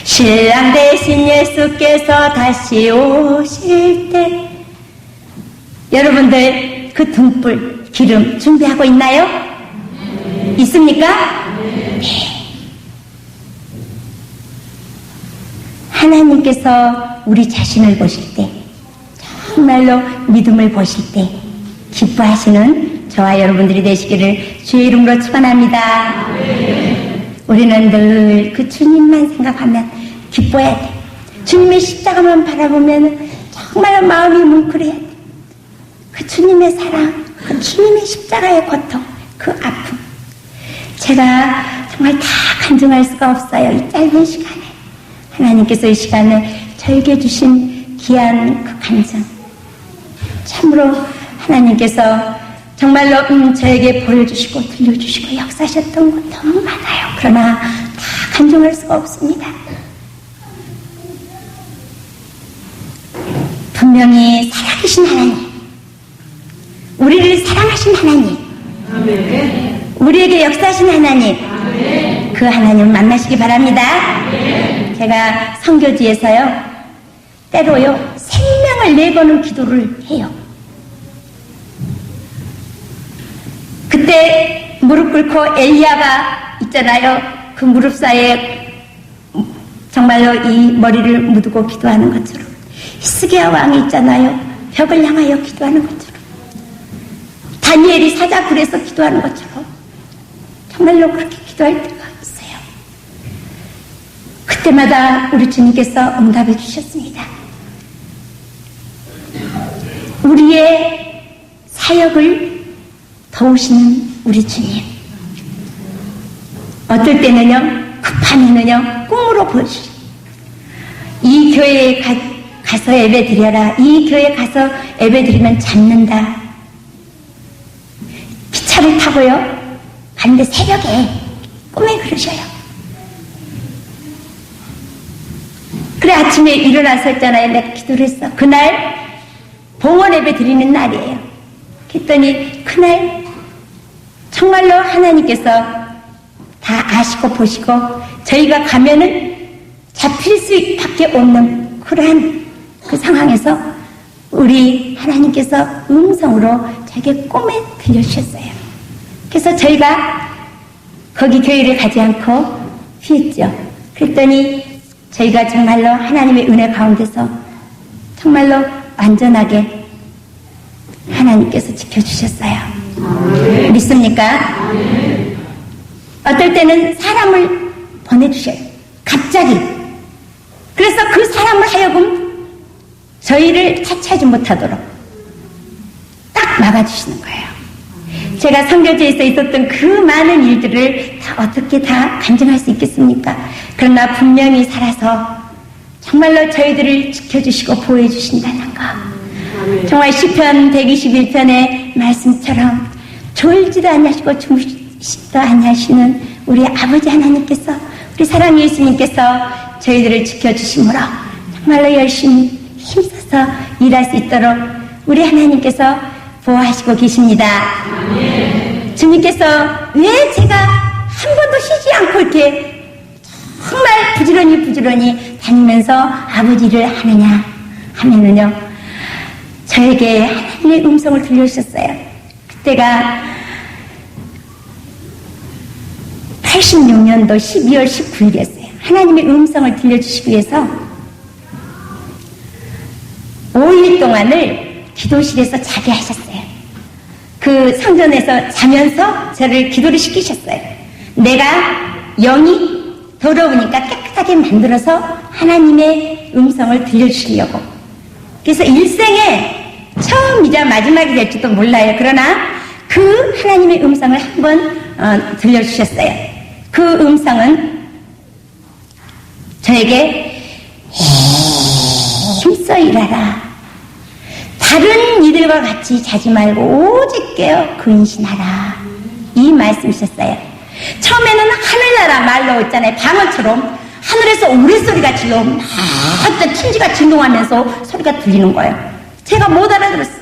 신랑 대신 예수께서 다시 오실 때 여러분들 그 등불, 기름 준비하고 있나요? 있습니까? 네. 하나님께서 우리 자신을 보실 때, 정말로 믿음을 보실 때 기뻐하시는 저와 여러분들이 되시기를 주의 이름으로 축원합니다. 우리는 늘 그 주님만 생각하면 기뻐해야 돼. 주님의 십자가만 바라보면 정말 마음이 뭉클해야 돼. 그 주님의 사랑, 그 주님의 십자가의 고통, 그 아픔. 제가 정말 다 간증할 수가 없어요. 이 짧은 시간에. 하나님께서 이 시간을 저에게 주신 귀한 그 간증. 참으로 하나님께서 정말로 저에게 보여주시고 들려주시고 역사하셨던 것 너무 많아요. 그러나 다 간증할 수가 없습니다. 분명히 살아계신 하나님, 우리를 사랑하신 하나님, 우리에게 역사하신 하나님, 그 하나님을 만나시기 바랍니다. 제가 선교지에서요, 때로요, 생명을 내거는 기도를 해요. 그때 무릎 꿇고 엘리야가 있잖아요. 그 무릎 사이에 정말로 이 머리를 묻고 기도하는 것처럼 히스기야 왕이 있잖아요. 벽을 향하여 기도하는 것처럼 다니엘이 사자굴에서 기도하는 것처럼 정말로 그렇게 기도할 때가 있어요. 그때마다 우리 주님께서 응답해 주셨습니다. 우리의 사역을 도우시는 우리 주님. 어떨 때는요, 급하면은요, 꿈으로 보여주시죠. 이 교회에 가서 예배 드려라. 이 교회에 가서 예배 드리면 잡는다. 기차를 타고요, 갔는데 새벽에 꿈에 그러셔요. 그래, 아침에 일어나서 있잖아요. 내가 기도를 했어. 그날 봉헌 예배 드리는 날이에요. 그랬더니 그날 정말로 하나님께서 다 아시고 보시고 저희가 가면은 잡힐 수밖에 없는 그러한 그 상황에서 우리 하나님께서 음성으로 저에게 꿈에 들려주셨어요. 그래서 저희가 거기 교회를 가지 않고 피했죠. 그랬더니 저희가 정말로 하나님의 은혜 가운데서 정말로 안전하게 하나님께서 지켜주셨어요. 믿습니까? 어떨 때는 사람을 보내주셔요. 갑자기. 그래서 그 사람을 하여금 저희를 타치하지 못하도록 딱 막아주시는 거예요. 제가 선교지에서 있었던 그 많은 일들을 다 어떻게 다 간증할 수 있겠습니까? 그러나 분명히 살아서 정말로 저희들을 지켜주시고 보호해주신다는 거. 정말 시편 121편의 말씀처럼 졸지도 아니하시고 주무시지도 아니하시는 우리 아버지 하나님께서, 우리 사랑 예수님께서 저희들을 지켜주심으로 정말로 열심히 힘써서 일할 수 있도록 우리 하나님께서 보호하시고 계십니다. 주님께서 왜 제가 한 번도 쉬지 않고 이렇게 정말 부지런히 다니면서 아버지 일을 하느냐 하면은요, 저에게 하나님의 음성을 들려주셨어요. 그때가 86년도 12월 19일이었어요. 하나님의 음성을 들려주시기 위해서 5일 동안을 기도실에서 자게 하셨어요. 그 성전에서 자면서 저를 기도를 시키셨어요. 내가 영이 더러우니까 깨끗하게 만들어서 하나님의 음성을 들려주시려고. 그래서 일생에 처음이자 마지막이 될지도 몰라요. 그러나 그 하나님의 음성을 한번 들려주셨어요. 그 음성은 저에게 힘써 일하라. 다른 이들과 같이 자지 말고 오직 깨어 근신하라. 이 말씀이셨어요. 처음에는 하늘나라 말로 있잖아요. 방언처럼 하늘에서 우레소리가 질러 막 천지가 진동하면서 소리가 들리는 거예요. 제가 못 알아들었어요.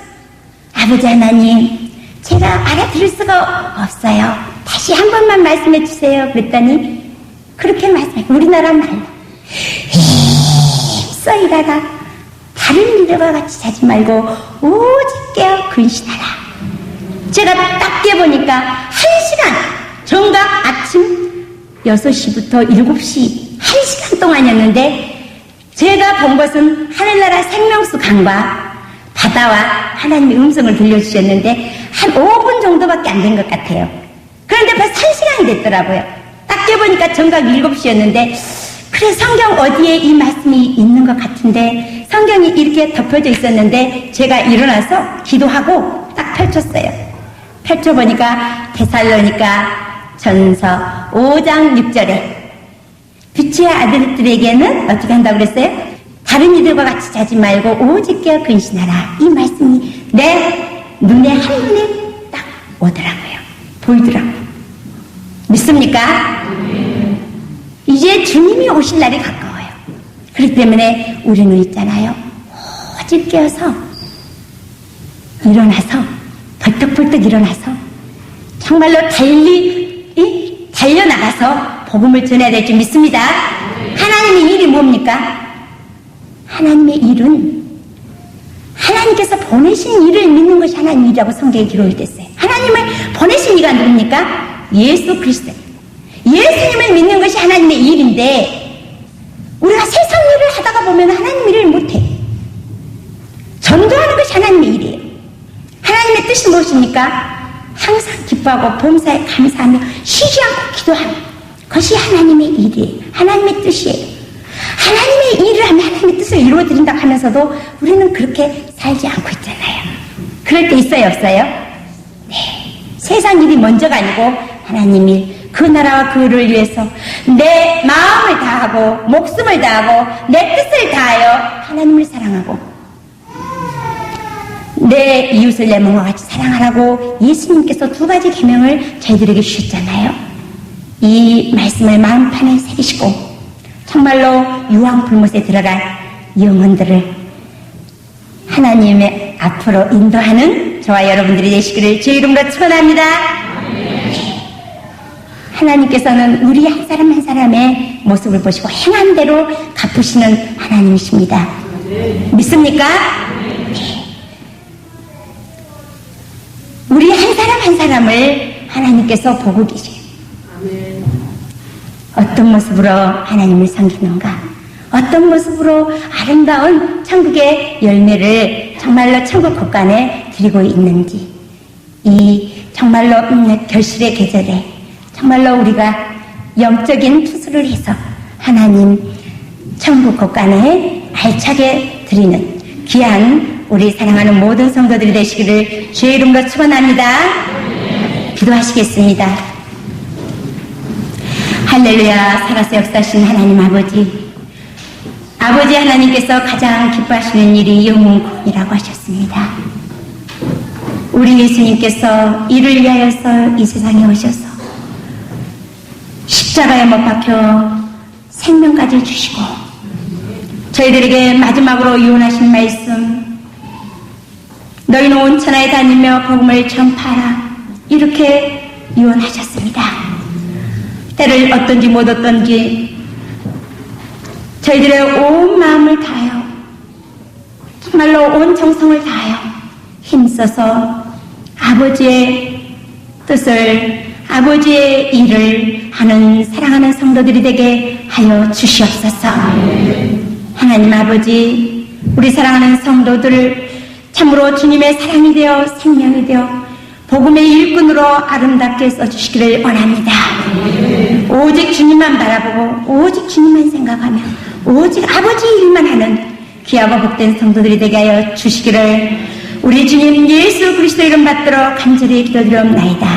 아버지 하나님, 제가 알아들을 수가 없어요. 다시 한 번만 말씀해 주세요. 그랬더니 그렇게 말씀해. 우리나라 말로 힘써 일하라. 다른 이들과 같이 자지 말고 오직 깨어 근신하라. 제가 딱 깨보니까 1시간, 정각 아침 6시부터 7시 1시간 동안이었는데 제가 본 것은 하늘나라 생명수 강과 바다와 하나님의 음성을 들려주셨는데 한 5분 정도밖에 안 된 것 같아요. 그런데 벌써 1시간이 됐더라고요. 딱 깨보니까 정각 7시였는데 그래, 성경 어디에 이 말씀이 있는 것 같은데 성경이 이렇게 덮여져 있었는데 제가 일어나서 기도하고 딱 펼쳤어요. 펼쳐보니까 데살로니가 전서 5장 6절에 빛의 아들들에게는 어떻게 한다고 그랬어요? 다른 이들과 같이 자지 말고 오직 깨어 근신하라. 이 말씀이 내 눈에 한눈에 딱 오더라고요. 보이더라고요. 믿습니까? 이제 주님이 오실 날이 가까워요. 그렇기 때문에 우리는 있잖아요. 오직 깨어서 일어나서 벌떡벌떡 일어나서 정말로 달려나가서 복음을 전해야 될 줄 믿습니다. 하나님의 일이 뭡니까? 하나님의 일은 하나님께서 보내신 일을 믿는 것이 하나님의 일이라고 성경에 기록이 됐어요. 하나님을 보내신 이가 누굽니까? 예수 그리스도. 예수님을 믿는 것이 하나님의 일인데 우리가 세상 일을 하다가 보면 하나님 일을 못해. 전도하는 것이 하나님의 일이에요. 하나님의 뜻이 무엇입니까? 항상 기뻐하고 범사에 감사하며 쉬지 않고 기도하는 것이 하나님의 일이에요. 하나님의 뜻이에요. 하나님의 일을 하면 하나님의 뜻을 이루어드린다고 하면서도 우리는 그렇게 살지 않고 있잖아요. 그럴 때 있어요, 없어요? 네. 세상 일이 먼저가 아니고 하나님 일, 그 나라와 그 의를 위해서 내 마음을 다하고 목숨을 다하고 내 뜻을 다하여 하나님을 사랑하고 내 이웃을 내 몸과 같이 사랑하라고 예수님께서 2가지 계명을 저희들에게 주셨잖아요. 이 말씀을 마음판에 새기시고 정말로 유황불못에 들어갈 영혼들을 하나님의 앞으로 인도하는 저와 여러분들이 되시기를 주의 이름으로 축원합니다. 하나님께서는 우리 한 사람 한 사람의 모습을 보시고 행한 대로 갚으시는 하나님이십니다. 믿습니까? 우리 한 사람 한 사람을 하나님께서 보고 계세요. 어떤 모습으로 하나님을 섬기는가? 어떤 모습으로 아름다운 천국의 열매를 정말로 천국 곳간에 드리고 있는지, 이 정말로 결실의 계절에 정말로 우리가 영적인 투수를 해서 하나님 천국 곳간에 알차게 드리는 귀한 우리 사랑하는 모든 성도들이 되시기를 주의 이름으로 축원합니다. 기도하시겠습니다. 할렐루야. 살아서 역사하신 하나님 아버지, 아버지 하나님께서 가장 기뻐하시는 일이 영혼구원이라고 하셨습니다. 우리 예수님께서 이를 위하여서 이 세상에 오셔서 십자가에 못 박혀 생명까지 주시고 저희들에게 마지막으로 유언하신 말씀, 너희는 온 천하에 다니며 복음을 전파하라, 이렇게 유언하셨습니다. 때를 얻든지 못 얻든지 저희들의 온 마음을 다하여 정말로 온 정성을 다하여 힘써서 아버지의 뜻을, 아버지의 일을 하는 사랑하는 성도들이 되게 하여 주시옵소서. 하나님 아버지, 우리 사랑하는 성도들 참으로 주님의 사랑이 되어 생명이 되어 복음의 일꾼으로 아름답게 써주시기를 원합니다. 오직 주님만 바라보고 오직 주님만 생각하며 오직 아버지 일만 하는 귀하고 복된 성도들이 되게 하여 주시기를 우리 주님 예수 그리스도 이름 받들어 간절히 기도드리옵나이다.